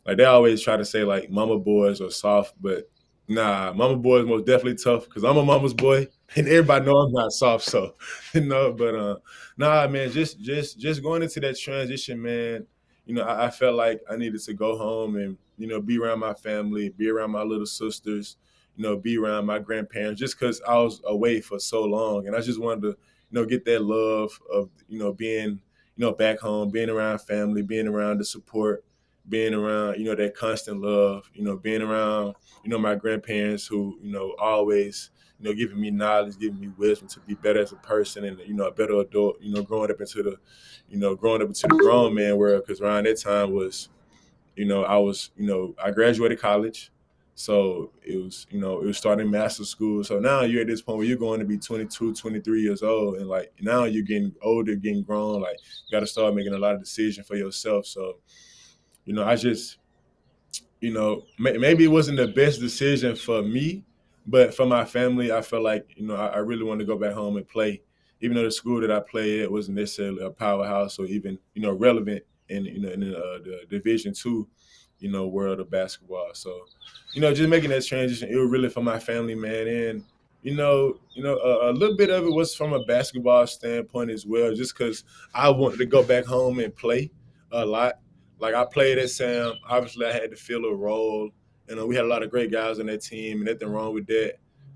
like they always try to say like mama boys are soft, but nah, mama boys most definitely tough because I'm a mama's boy and everybody know I'm not soft. So but nah, man, just going into that transition, man. I felt like I needed to go home and be around my family, be around my little sisters, be around my grandparents, just because I was away for so long, and I just wanted to get that love of being back home, being around family, being around the support, being around, that constant love, being around, my grandparents who, always, giving me knowledge, giving me wisdom to be better as a person and, a better adult, growing up into the grown man world. Cause around that time was, I graduated college. So it was starting master's school. So now you're at this point where you're going to be 22, 23 years old. And like now you're getting older, getting grown, like you got to start making a lot of decisions for yourself. So, I just, maybe it wasn't the best decision for me, but for my family, I felt like I really wanted to go back home and play, even though the school that I played at wasn't necessarily a powerhouse or even relevant in the Division II, world of basketball. So, just making that transition, it was really for my family, man, and a little bit of it was from a basketball standpoint as well, just because I wanted to go back home and play a lot. Like I played at Sam. Obviously, I had to fill a role. We had a lot of great guys on that team, and nothing wrong with that.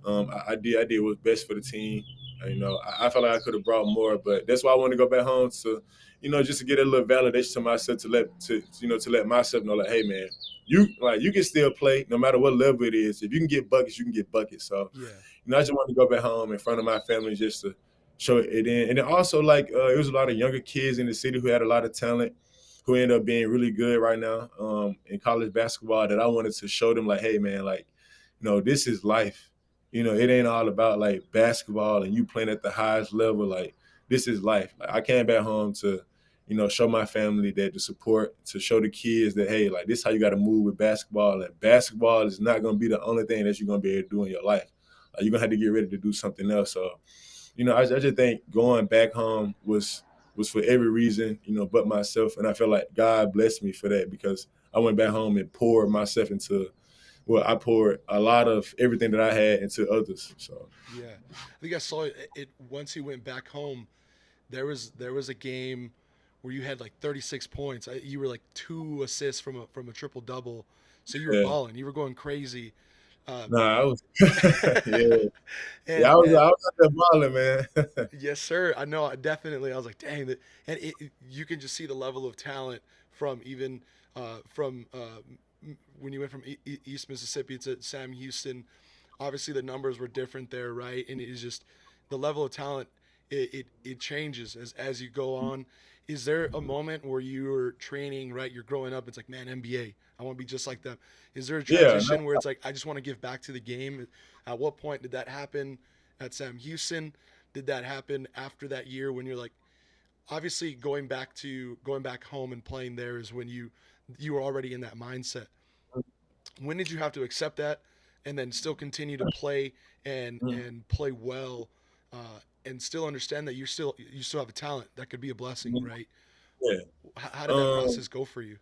I did what's best for the team. I felt like I could have brought more, but that's why I wanted to go back home to, just to get a little validation to myself to let myself know, like, hey, man, you can still play no matter what level it is. If you can get buckets, you can get buckets. So, Yeah. I just wanted to go back home in front of my family just to show it in. And then also, like, it was a lot of younger kids in the city who had a lot of talent, who end up being really good right now in college basketball, that I wanted to show them, like, hey, man, like, this is life. It ain't all about like basketball and you playing at the highest level. Like, this is life. Like, I came back home to, show my family that the support, to show the kids that, hey, like, this is how you got to move with basketball. And basketball is not going to be the only thing that you're going to be able to do in your life. Like, you're going to have to get ready to do something else. So, I just think going back home was for every reason, but myself. And I feel like God blessed me for that because I went back home and poured myself into, well, I poured a lot of everything that I had into others. So, Yeah. I think I saw it once he went back home. There was a game where you had like 36 points. You were like two assists from a triple double. So you were yeah. balling. You were going crazy. Um, Nah, I was, yeah. Yeah, and I was, and I was out there balling, man. yes, sir. I know. Definitely. I was like, dang. And you can just see the level of talent from even from when you went from East Mississippi to Sam Houston. Obviously, the numbers were different there, right? And it's just the level of talent. It changes as you go on. Is there a moment where you're training, right? You're growing up. It's like, man, NBA. I want to be just like them. Is there a Yeah, no, transition where it's like, I just want to give back to the game? At what point did that happen at Sam Houston? Did that happen after that year when you're like, obviously going back home and playing there is when you were already in that mindset. When did you have to accept that and then still continue to play mm, and play well, and still understand that you still have a talent that could be a blessing, mm, right? yeah. How did that Um, process go for you?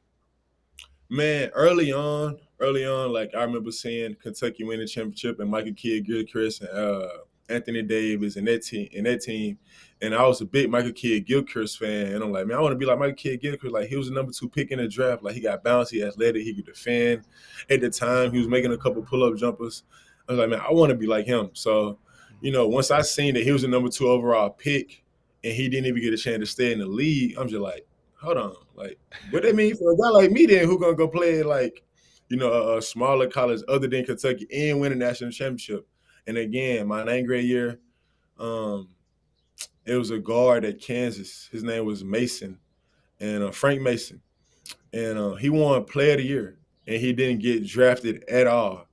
Man, early on, like I remember seeing Kentucky win the championship and Michael Kidd, Gilchrist, and Anthony Davis and that team. And I was a big Michael Kidd Gilchrist fan. And I'm like, man, I want to be like Michael Kidd Gilchrist. Like, he was the number 2 pick in the draft. Like, he got bounce, he athletic, he could defend. At the time, he was making a couple pull-up jumpers. I was like, man, I want to be like him. So, once I seen that he was the number 2 overall pick and he didn't even get a chance to stay in the league, I'm just like, hold on, like, what that mean for a guy like me then who gonna go play like, a smaller college other than Kentucky and win a national championship? And again, my ninth grade year, um, it was a guard at Kansas. His name was Mason and Frank Mason. and he won Player of the Year, and he didn't get drafted at all.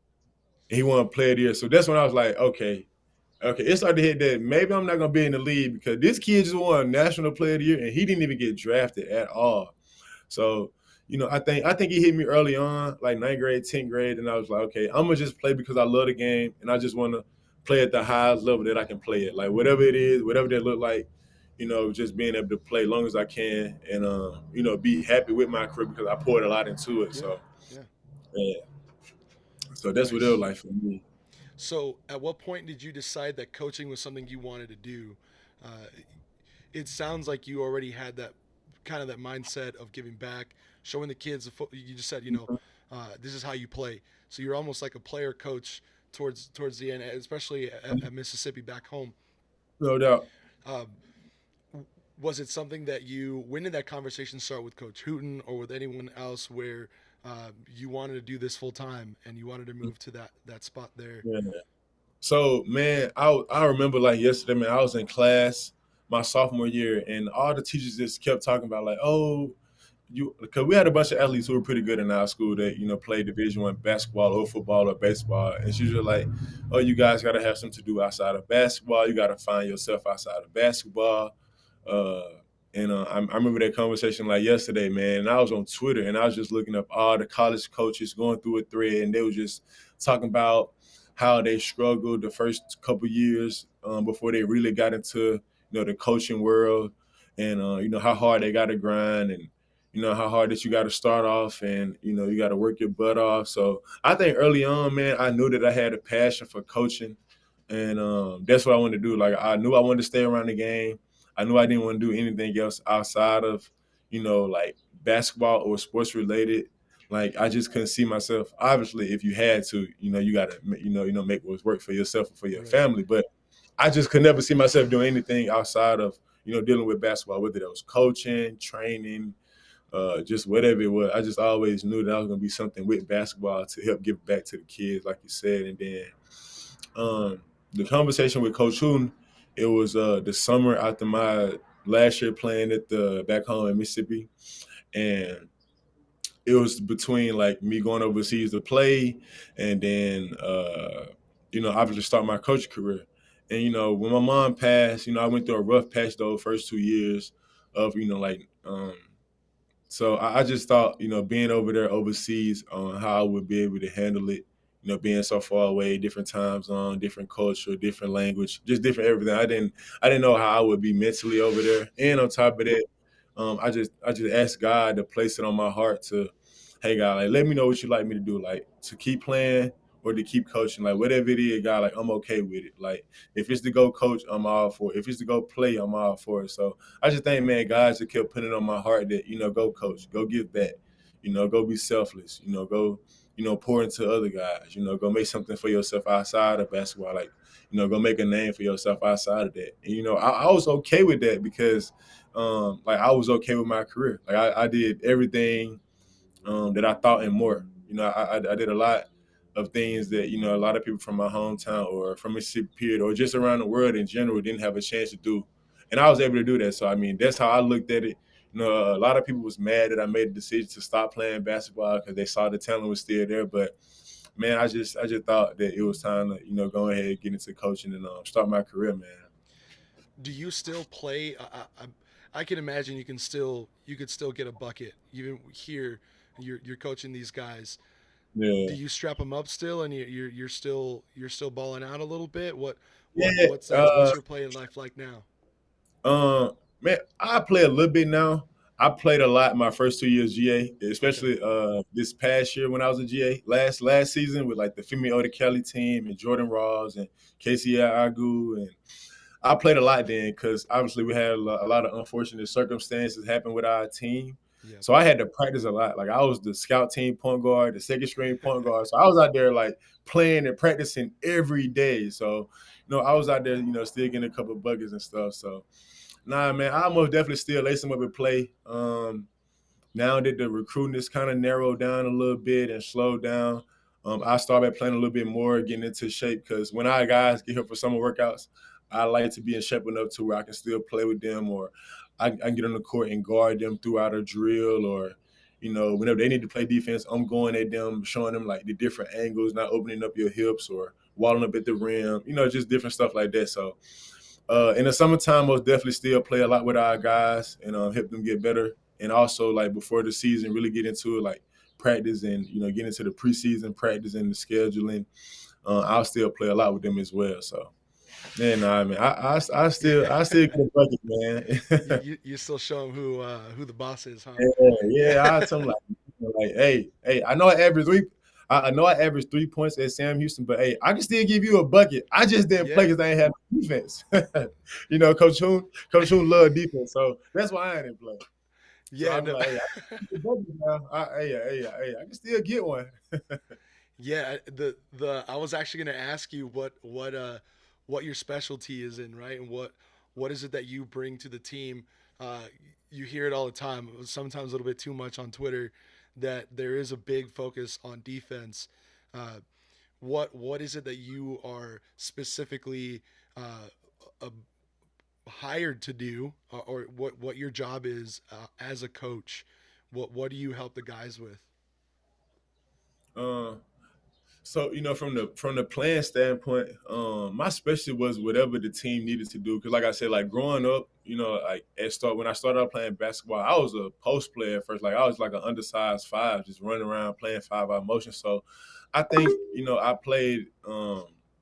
And he won Player of the Year, so that's when I was like, okay, okay, it started to hit that maybe I'm not gonna be in the league because this kid just won National Player of the Year, and he didn't even get drafted at all. So, I think he hit me early on, like ninth grade, 10th grade, and I was like, okay, I'm gonna just play because I love the game and I just want to play at the highest level that I can play it. Like whatever it is, whatever that look like, just being able to play as long as I can and be happy with my career because I poured a lot into it. Yeah, So yeah, yeah, so that's what it was nice. like for me. So, at what point did you decide that coaching was something you wanted to do? Uh, it sounds like you already had that kind of that mindset of giving back, showing the kids. You just said, this is how you play. So you're almost like a player coach towards the end, especially at Mississippi back home. No doubt. Um, was it something that you? When did that conversation start with Coach Hooten or with anyone else where you wanted to do this full time and you wanted to move to that spot there? Yeah. So man, I remember like yesterday, man. I was in class my sophomore year, and all the teachers just kept talking about like, oh, because we had a bunch of athletes who were pretty good in our school that played Division 1 basketball or football or baseball, and she was just like, oh, you guys got to have something to do outside of basketball. You got to find yourself outside of basketball. Uh, I remember that conversation like yesterday, man. And I was on Twitter and I was just looking up all the college coaches going through a thread, and they were just talking about how they struggled the first couple years before they really got into the coaching world, and how hard they got to grind, and how hard that you got to start off, and you got to work your butt off. So I think early on, man, I knew that I had a passion for coaching, and that's what I wanted to do. Like I knew I wanted to stay around the game. I knew I didn't want to do anything else outside of like basketball or sports related. Like I just couldn't see myself. Obviously, if you had to, you got to make what's work for yourself and for your Right. family. But I just could never see myself doing anything outside of dealing with basketball, whether that was coaching, training, just whatever it was. I just always knew that I was gonna be something with basketball to help give back to the kids, like you said. And then the conversation with Coach Hooten, it was the summer after my last year playing at the back home in Mississippi, and it was between like me going overseas to play, and then obviously start my coaching career. And when my mom passed, I went through a rough patch those first 2 years of like so I just thought, being over there overseas on how I would be able to handle it, being so far away, different time zone, different culture, different language, just different everything. I didn't know how I would be mentally over there. And Yeah. on top of that, I just asked God to place it on my heart to, hey God, like let me know what you like me to do, like to keep playing or to keep coaching, like whatever it is, God, like I'm okay with it. Like if it's to go coach, I'm all for it. If it's to go play, I'm all for it. So I just think, man, guys just kept putting it on my heart that, go coach, go give back, go be selfless, go, pour into other guys, go make something for yourself outside of basketball, like, go make a name for yourself outside of that. And, I was okay with that because, like, I was okay with my career. Like, I did everything that I thought and more. I did a lot of things that a lot of people from my hometown or from Mississippi period or just around the world in general didn't have a chance to do, and I was able to do that. So I mean, that's how I looked at it. A lot of people was mad that I made the decision to stop playing basketball because they saw the talent was still there. But man, I just thought that it was time to go ahead and get into coaching and start my career, man. Do you still play? I can imagine you could still get a bucket even here. You're coaching these guys. Do Yeah, you strap them up still, and you're still balling out a little bit? yeah. What's your play life like now? Man, I play a little bit now. I played a lot my first 2 years GA, Okay. especially this past year when I was in GA. Last season with like the Femi Odekele team and Jordan Ross and Casey Agu, and I played a lot then because obviously we had a lot of unfortunate circumstances happen with our team. Yep. So I had to practice a lot. Like I was the scout team point guard, the second string point guard. So I was out there like playing and practicing every day. So I was out there, still getting a couple of buckets and stuff. So nah, man, I most definitely still lace them up and play. Now that the recruiting is kind of narrowed down a little bit and slowed down, I started playing a little bit more, getting into shape because when our guys get here for summer workouts, I like to be in shape enough to where I can still play with them or I can get on the court and guard them throughout a drill or, whenever they need to play defense, I'm going at them, showing them like the different angles, not opening up your hips or walling up at the rim, just different stuff like that. So in the summertime, most definitely still play a lot with our guys and help them get better. And also like before the season, really get into it, like practice and get into the preseason practice and the scheduling. I'll still play a lot with them as well. So yeah, nah, man, I still get a bucket, man. You still show them who the boss is, huh? Yeah, Yeah. yeah. I told him like, hey, I know I average three. I know I averaged 3 points at Sam Houston, but hey, I can still give you a bucket. I just didn't play Yeah. because I ain't have no defense. Coach Hoon loved defense, so that's why I didn't play. So Yeah, I'm no. like, hey, I can get a bucket now. Hey, I can still get one. Yeah, the I was actually going to ask you what your specialty is in, right? And what is it that you bring to the team? Uh, you hear it all the time, sometimes a little bit too much on Twitter, that there is a big focus on defense. Uh, what is it that you are specifically uh, hired to do, or what your job is as a coach? What do you help the guys with? Uh, So from the playing standpoint, my specialty was whatever the team needed to do. Because like I said, like growing up, like when I started out playing basketball, I was a post player at first. Like I was like an undersized five, just running around playing 5 out motion. So I think I played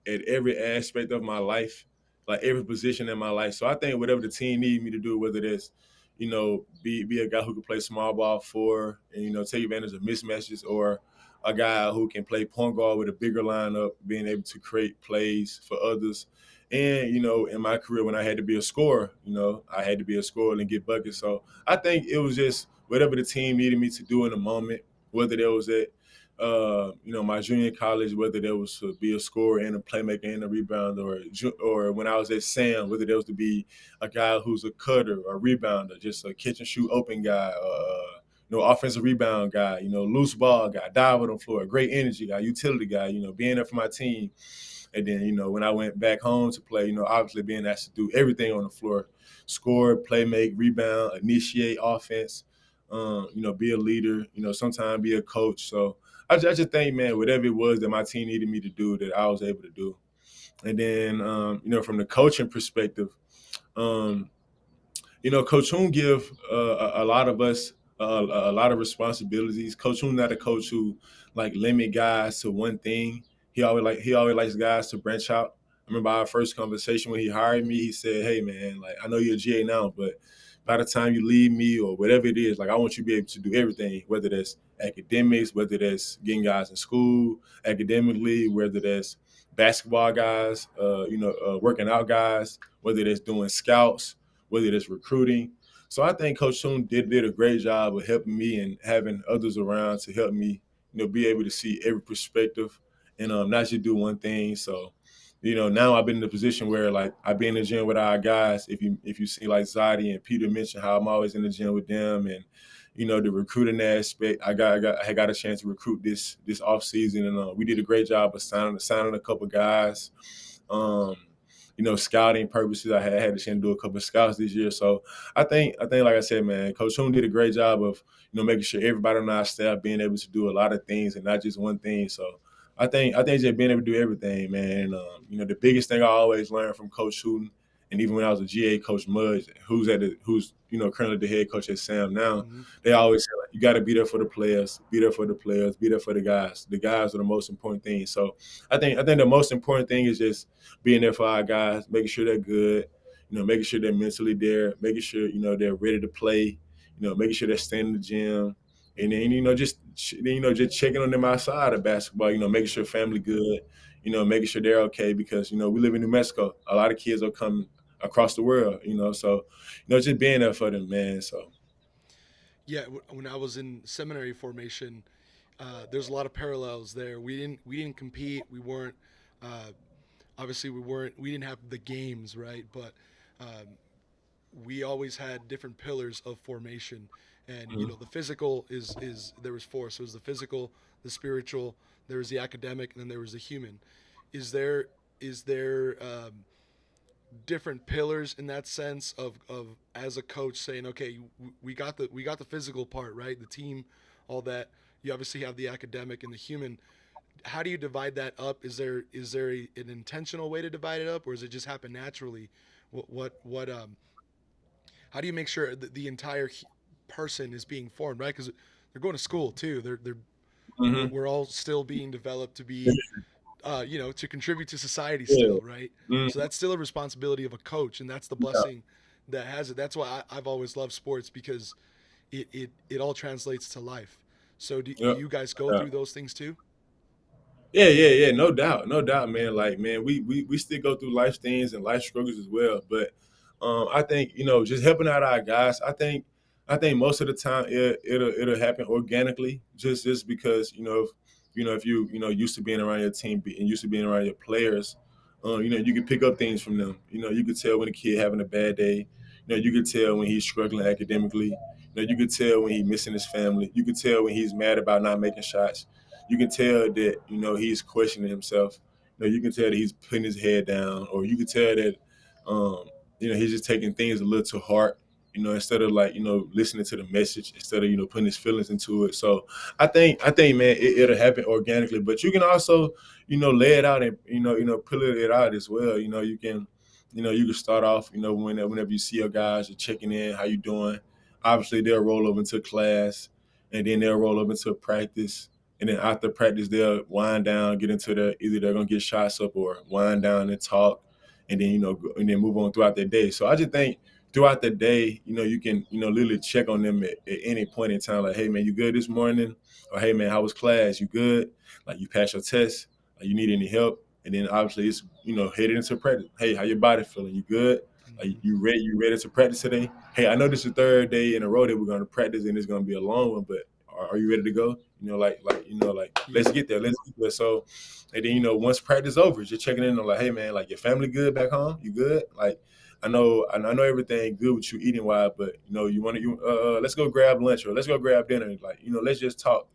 at every aspect of my life, like every position in my life. So I think whatever the team needed me to do, whether it's be a guy who could play small ball for and take advantage of mismatches, or a guy who can play point guard with a bigger lineup, being able to create plays for others. And, in my career, when I had to be a scorer, I had to be a scorer and get buckets. So I think it was just whatever the team needed me to do in the moment, whether that was at, my junior college, whether that was to be a scorer and a playmaker and a rebounder, or when I was at Sam, whether that was to be a guy who's a cutter, a rebounder, just a catch and shoot open guy, offensive rebound guy, loose ball guy, dive on the floor, great energy guy, utility guy, being there for my team. And then, when I went back home to play, obviously being asked to do everything on the floor, score, play, make, rebound, initiate offense, be a leader, sometimes be a coach. So I just think, man, whatever it was that my team needed me to do, that I was able to do. And then, from the coaching perspective, um, Coach Hoon give a lot of us a lot of responsibilities. Coach Hoon not a coach who like limit guys to one thing. He always likes guys to branch out. I remember our first conversation when he hired me. He said, "Hey man, like I know you're a GA now, but by the time you leave me or whatever it is, like I want you to be able to do everything, whether that's academics, whether that's getting guys in school academically, whether that's basketball guys, working out guys, whether that's doing scouts, whether it's recruiting." So I think Coach Soon did a great job of helping me and having others around to help me, be able to see every perspective and not just do one thing. So, now I've been in a position where like I be in the gym with our guys. If you see like Zadi and Peter mentioned how I'm always in the gym with them, and the recruiting aspect, I got a chance to recruit this off season, and we did a great job of signing a couple guys. Um, scouting purposes. I had a chance to do a couple of scouts this year. So I think, like I said, man, Coach Hoon did a great job of, making sure everybody on our staff being able to do a lot of things and not just one thing. So I think just being able to do everything, man. The biggest thing I always learned from Coach Hoon, and even when I was a GA, Coach Mudge, who's currently the head coach at Sam now, Mm-hmm. they always say like, you got to be there for the players, be there for the players, be there for the guys. The guys are the most important thing. So I think the most important thing is just being there for our guys, making sure they're good, making sure they're mentally there, making sure they're ready to play, making sure they're staying in the gym, and then just checking on them outside of basketball, making sure family good, making sure they're okay because we live in New Mexico. A lot of kids are coming across the world, so just being there for them, man. So Yeah, when I was in seminary formation, there's a lot of parallels there. We didn't compete. We weren't obviously we didn't have the games, right, but um, we always had different pillars of formation. And mhm. the physical is there was four. So it was the physical, the spiritual, there was the academic, and then there was the human. Is there different pillars in that sense of as a coach saying, okay, we got the physical part, right? The team all that. You obviously have the academic and the human. How do you divide that up? Is there an intentional way to divide it up, or does it just happen naturally? What how do you make sure that the entire person is being formed, right? Because they're going to school too. They're Hmm. we're all still being developed to be, to contribute to society Yeah. still, right? Mm, So that's still a responsibility of a coach, and that's the yeah. blessing that has it. That's why I've always loved sports, because it all translates to life. So do Yeah. you guys go Yeah. through those things too? Yeah, yeah, yeah, no doubt, man. Like, man, we still go through life things and life struggles as well. But I think just helping out our guys. I think most of the time it'll happen organically, just because if you used to being around your team and used to being around your players, you can pick up things from them. You could tell when a kid having a bad day. You could tell when he's struggling academically. You could tell when he's missing his family. You could tell when he's mad about not making shots. You can tell that he's questioning himself. You can tell that he's putting his head down, or you can tell that um, he's just taking things a little to heart. Instead of like listening to the message, instead of putting his feelings into it. So I think man, it'll happen organically, but you can also lay it out and pull it out as well. You can start off whenever you see your guys, you're checking in, how you doing. Obviously, they'll roll over into class, and then they'll roll over into practice, and then after practice, they'll wind down, get into either they're gonna get shots up or wind down and talk, and then and then move on throughout their day. So I just think throughout the day, you can literally check on them at any point in time, like, hey man, you good this morning? Or hey man, how was class? You good? Like, you passed your test? Like, you need any help? And then obviously it's headed into practice. Hey, how your body feeling? You good? Like, Mm-hmm. you ready to practice today? Hey, I know this is the third day in a row that we're gonna practice, and it's gonna be a long one, but are you ready to go? Like Yeah. let's get there. Let's get there. So, and then once practice over, you're checking in on like, hey man, like, your family good back home? You good? Like, I know everything good with you eating wise, but you want to let's go grab lunch or let's go grab dinner. Like, let's just talk.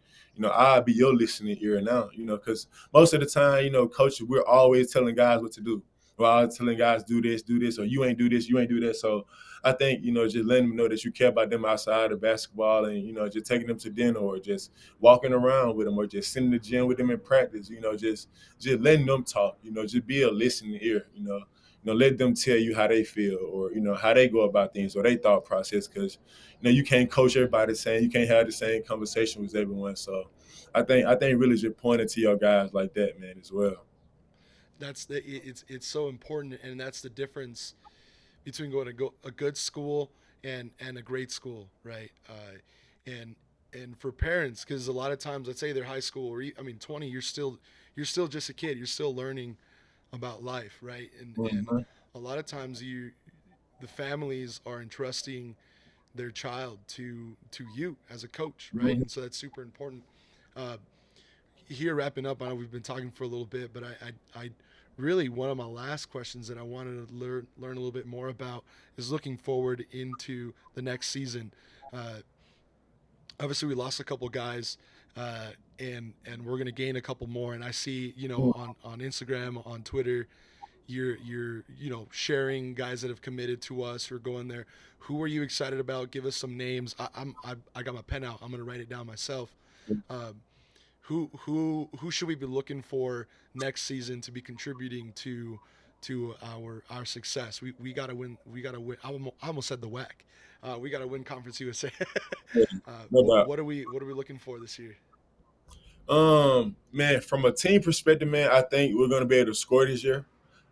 I'll be your listening ear now. Because most of the time, coaches, we're always telling guys what to do. We're always telling guys do this, or you ain't do this, you ain't do that. So I think just letting them know that you care about them outside of basketball, and just taking them to dinner, or just walking around with them, or just sitting in the gym with them in practice. Just letting them talk. Just be a listening ear. Let them tell you how they feel, or how they go about things, or their thought process, because you can't coach everybody the same. You can't have the same conversation with everyone. So I think really just pointing to your guys like that, man, as well. It's so important, and that's the difference between going to a good school and a great school, right? And for parents, because a lot of times, let's say they're high school, or I mean 20, you're still just a kid. You're still learning about life, right? And Mhm. a lot of times the families are entrusting their child to you as a coach, right? Mhm. And so that's super important. Uh, Here, wrapping up, I know we've been talking for a little bit, but I really, one of my last questions that I wanted to learn a little bit more about is looking forward into the next season. Uh, Obviously, we lost a couple guys, and we're gonna gain a couple more. And I see, on Instagram, on Twitter, you're sharing guys that have committed to us who are going there. Who are you excited about? Give us some names. I got my pen out. I'm gonna write it down myself. Um, who should we be looking for next season to be contributing to our success? We gotta win. We gotta win. I almost said the WAC. We gotta win Conference USA. Yeah, no what doubt. what are we looking for this year? Man, from a team perspective, man, I think we're going to be able to score this year.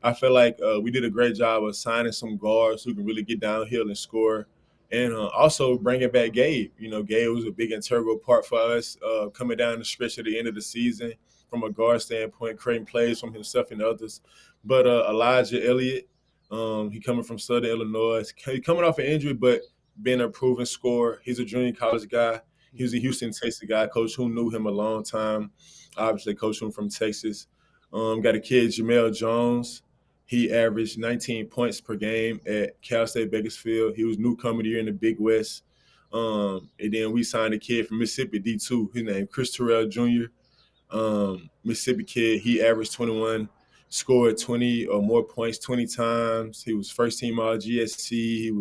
I feel like we did a great job of signing some guards who can really get downhill and score, and also bringing back Gabe. Gabe was a big integral part for us coming down the stretch at the end of the season from a guard standpoint, creating plays from himself and others. But Elijah Elliott, he coming from Southern Illinois, he coming off an injury, but being a proven scorer. He's a junior college guy. He was a Mm-hmm. Houston, Texas guy. Coach who knew him a long time. Obviously, coach him from Texas. Got a kid, Jamel Jones. He averaged 19 points per game at Cal State Bakersfield. He was newcomer year in the Big West. And then we signed a kid from Mississippi, D2. His name Chris Terrell Jr. Mississippi kid. He averaged 21, scored 20 or more points 20 times. He was first team all GSC.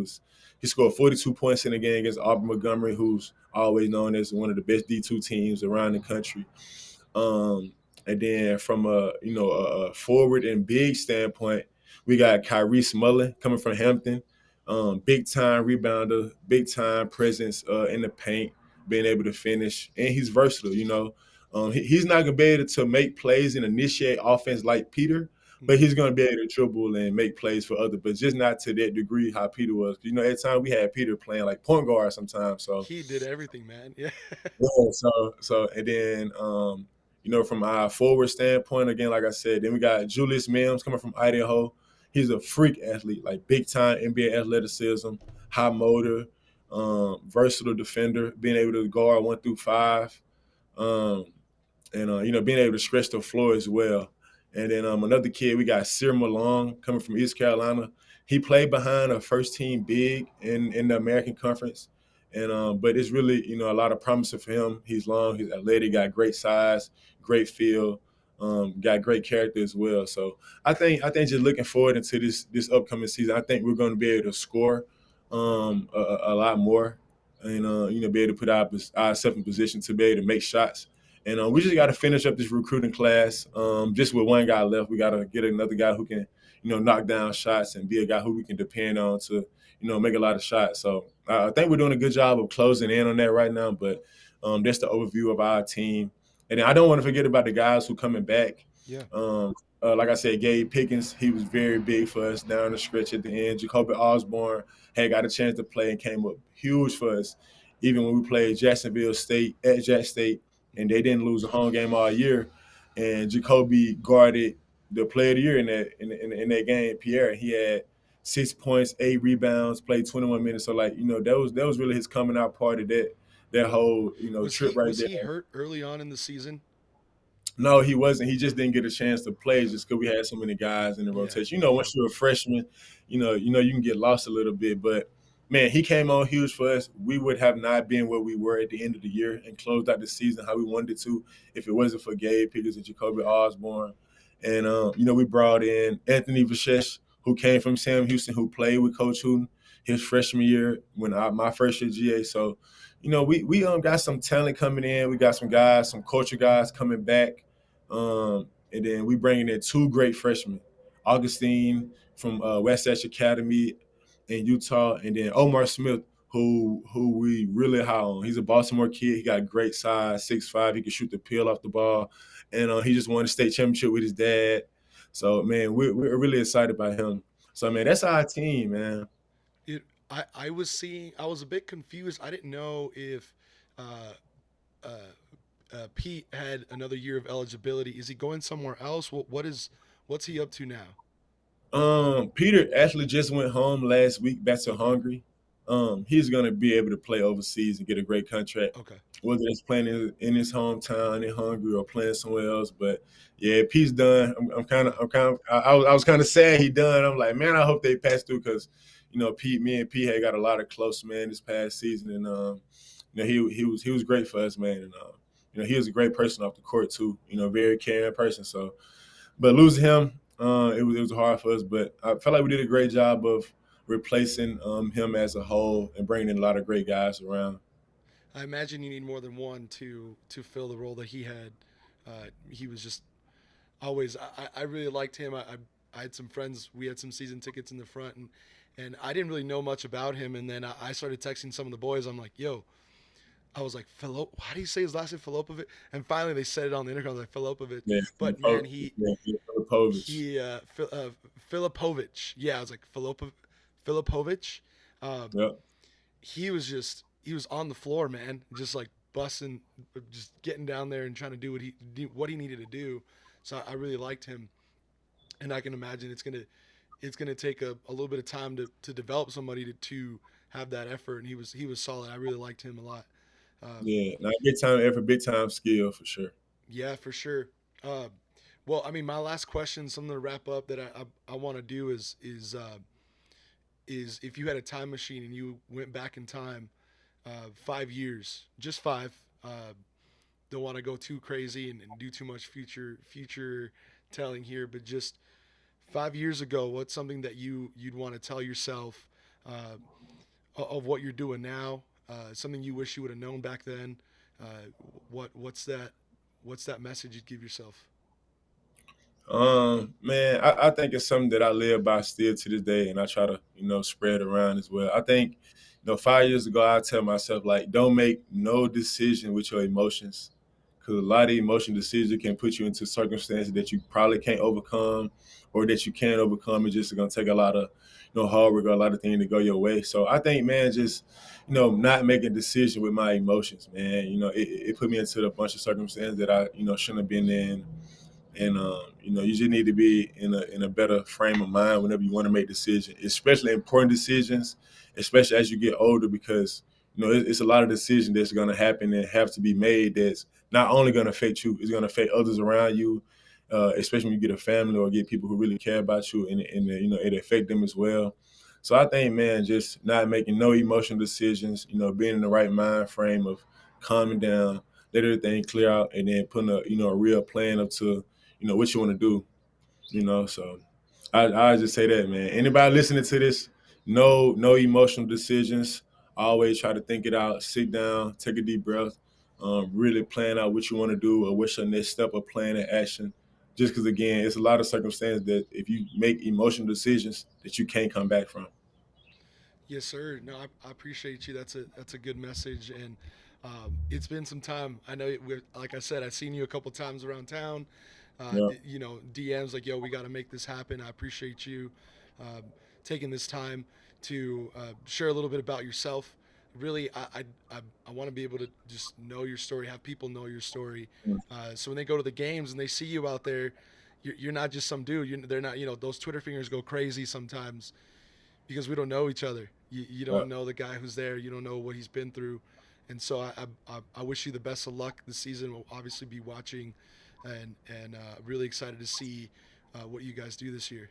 He scored 42 points in the game against Auburn Montgomery, who's always known as one of the best D2 teams around the country. Um, and then from a forward and big standpoint, we got Kyrie Mullen coming from Hampton, big time rebounder, big time presence in the paint, being able to finish, and he's versatile. He's not gonna be able to make plays and initiate offense like Peter, but Mhm. he's gonna be able to dribble and make plays for others, but just not to that degree how Peter was. At times we had Peter playing like point guard sometimes, so He did everything, man. Yeah. yeah, so and then from our forward standpoint, again, like I said, then we got Julius Mims coming from Idaho. He's a freak athlete, like big time NBA athleticism, high motor, versatile defender, being able to guard 1 through 5. Um, and being able to stretch the floor as well. And then another kid, we got Sir Malone coming from East Carolina. He played behind a first team big in the American Conference, and but it's really a lot of promising for him. He's long, he's athletic, got great size, great feel, got great character as well. So I think just looking forward into this upcoming season, I think we're going to be able to score a lot more, and be able to put ourselves in position to be able to make shots, and we just got to finish up this recruiting class. Just with one guy left, we got to get another guy who can, knock down shots and be a guy who we can depend on to, make a lot of shots. So I think we're doing a good job of closing in on that right now. But that's the overview of our team. And then I don't want to forget about the guys who coming back. Yeah. Like I said, Gabe Pickens, he was very big for us down the stretch at the end. Jacoby Osborne had got a chance to play and came up huge for us, even when we played Jacksonville State at Jack State and they didn't lose a home game all year. And Jacoby guarded the player of the year in that game. Pierre, he had 6 points, 8 rebounds, played 21 minutes. So that was really his coming out party, that whole Was trip he right was there. he hurt early on in the season? No, he wasn't. He just didn't get a chance to play just because we had so many guys in the Yeah. rotation. Yeah. Once you're a freshman, you can get lost a little bit. But man, he came on huge for us. We would have not been where we were at the end of the year and closed out the season how we wanted to if it wasn't for Gabe Pickens and Jacoby Osborne. And we brought in Anthony Vachesh, who came from Sam Houston, who played with Coach Hooten his freshman year my first year GA. So, we got some talent coming in. We got some guys, some culture guys coming back. And then we bringing in 2 great freshmen, Augustine from West Edge Academy in Utah, and then Omar Smith, who we really high on. He's a Baltimore kid. He got great size, 6'5". He can shoot the peel off the ball, and he just won a state championship with his dad. So man, we're really excited about him. So man, that's our team, man. It. I was seeing. I was a bit confused. I didn't know if uh, uh, Pete had another year of eligibility. Is he going somewhere else? What's he up to now? Peter actually just went home last week back to Hungary. He's gonna be able to play overseas and get a great contract, Okay. whether it's playing in his hometown in Hungary or playing somewhere else. But yeah, Pete's done. I was kind of sad he done. I'm like, man, I hope they pass through because, me and Pete had got a lot of close man this past season, and he was great for us, man, and he was a great person off the court too. Very caring person. So but losing him, it was hard for us. But I felt like we did a great job of replacing him as a whole and bringing in a lot of great guys around. I imagine you need more than one to fill the role that he had. He was just always. I really liked him. I had some friends. We had some season tickets in the front, and I didn't really know much about him. And then I started texting some of the boys. I'm like, yo. I was like, how do you say his last name, Filopovic? And finally, they said it on the intercom. I was like, Filopovic. Yeah, But man, he Filipovich. he Filipovic. Yeah, I was like Filipovic. Um, Yeah, he was on the floor, man, just like busting, just getting down there and trying to do what he needed to do. So I really liked him, and I can imagine it's gonna take a little bit of time to develop somebody to have that effort. And he was solid. I really liked him a lot. Um, yeah. Now big time effort, big time skill for sure. yeah, for sure. Uh, well, I mean, my last question, something to wrap up that I want to do is if you had a time machine and you went back in time 5 years, just five. Don't want to go too crazy and do too much future telling here, but just 5 years ago, what's something that you'd want to tell yourself? Uh, of what you're doing now? Something you wish you would have known back then. What's that? What's that message you'd give yourself? Man, I think it's something that I live by still to this day, and I try to, spread around as well. I think, 5 years ago, I tell myself like, don't make no decision with your emotions, because a lot of emotion decisions can put you into circumstances that you probably can't overcome, or that you can overcome. It's just gonna take a lot of, hard work or a lot of things to go your way. So I think, man, just, not making a decision with my emotions, man. It put me into a bunch of circumstances that I, shouldn't have been in, and you just need to be in a better frame of mind whenever you want to make decisions, especially important decisions, especially as you get older, because it's a lot of decisions that's going to happen and have to be made that's not only going to affect you, it's going to affect others around you, especially when you get a family or get people who really care about you, and it affect them as well. So I think, man, just not making no emotional decisions, being in the right mind frame of calming down, let everything clear out, and then putting a real plan up to what you want to do, So I just say that, man. Anybody listening to this, no emotional decisions. Always try to think it out, sit down, take a deep breath, really plan out what you want to do or what's your next step of plan and action. Just because, again, it's a lot of circumstances that if you make emotional decisions that you can't come back from. Yes, sir. No, I appreciate you. That's a good message, and it's been some time. I know, like I said, I've seen you a couple times around town. Yeah, DMs like, "Yo, we got to make this happen." I appreciate you uh, taking this time to share a little bit about yourself. Really, I want to be able to just know your story, have people know your story, so when they go to the games and they see you out there, you're not just some dude. They're not, those Twitter fingers go crazy sometimes because we don't know each other. You yeah. don't know the guy who's there. You don't know what he's been through, and so I wish you the best of luck this season. We'll obviously be watching, and really excited to see what you guys do this year.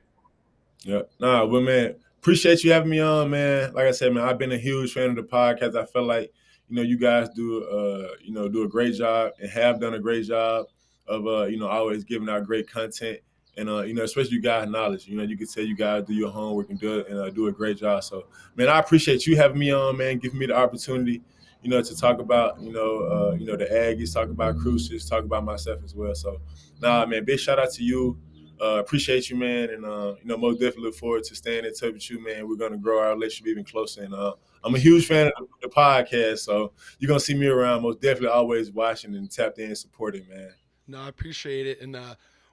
Yeah. Nah, well, man, appreciate you having me on, man. Like I said, man, I've been a huge fan of the podcast. I feel like, you guys do a great job and have done a great job of, always giving out great content. And, especially you guys knowledge, you can say you guys do your homework and do a great job. So, man, I appreciate you having me on, man, giving me the opportunity, to talk about, the Aggies, talk about Cruces, talk about myself as well. So, nah, man, big shout out to you. Appreciate you, man, and most definitely look forward to staying in touch with you, man. We're gonna grow our relationship even closer, and I'm a Yes, sir. huge fan of the podcast, so you're gonna see me around. Most definitely, always watching and tapped in, and supporting, man. No, I appreciate it, and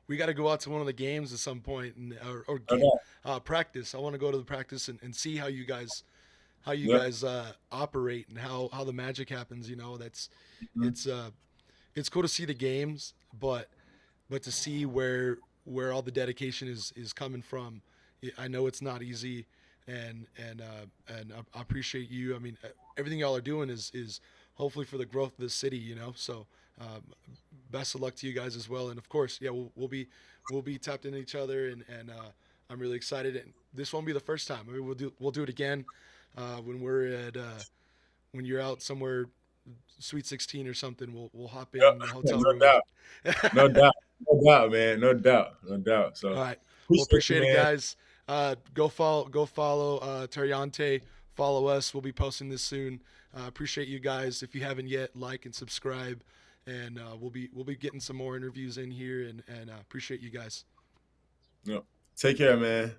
we got to go out to one of the games at some point, or No game doubt. practice. I want to go to the practice and see how you Yeah. guys operate and how the magic happens. Mhm. It's uh, it's cool to see the games, but to see where all the dedication is coming from. I know it's not easy, and I appreciate you. I mean, everything y'all are doing is hopefully for the growth of the city. So um, best of luck to you guys as well. And of course, yeah, we'll be tapped into each other, and I'm really excited. And this won't be the first time. I mean, we'll do it again when we're at when you're out somewhere, Sweet 16 or something. We'll hop Yeah. in the hotel No room and doubt. No doubt. No doubt, man. No doubt. No doubt. So all right. Well, appreciate you, appreciate it, man. guys. Go follow Terryonte. Follow us. We'll be posting this soon. Appreciate you guys. If you haven't yet, like and subscribe, and we'll be getting some more interviews in here, and appreciate you guys. Yep. Take care, man.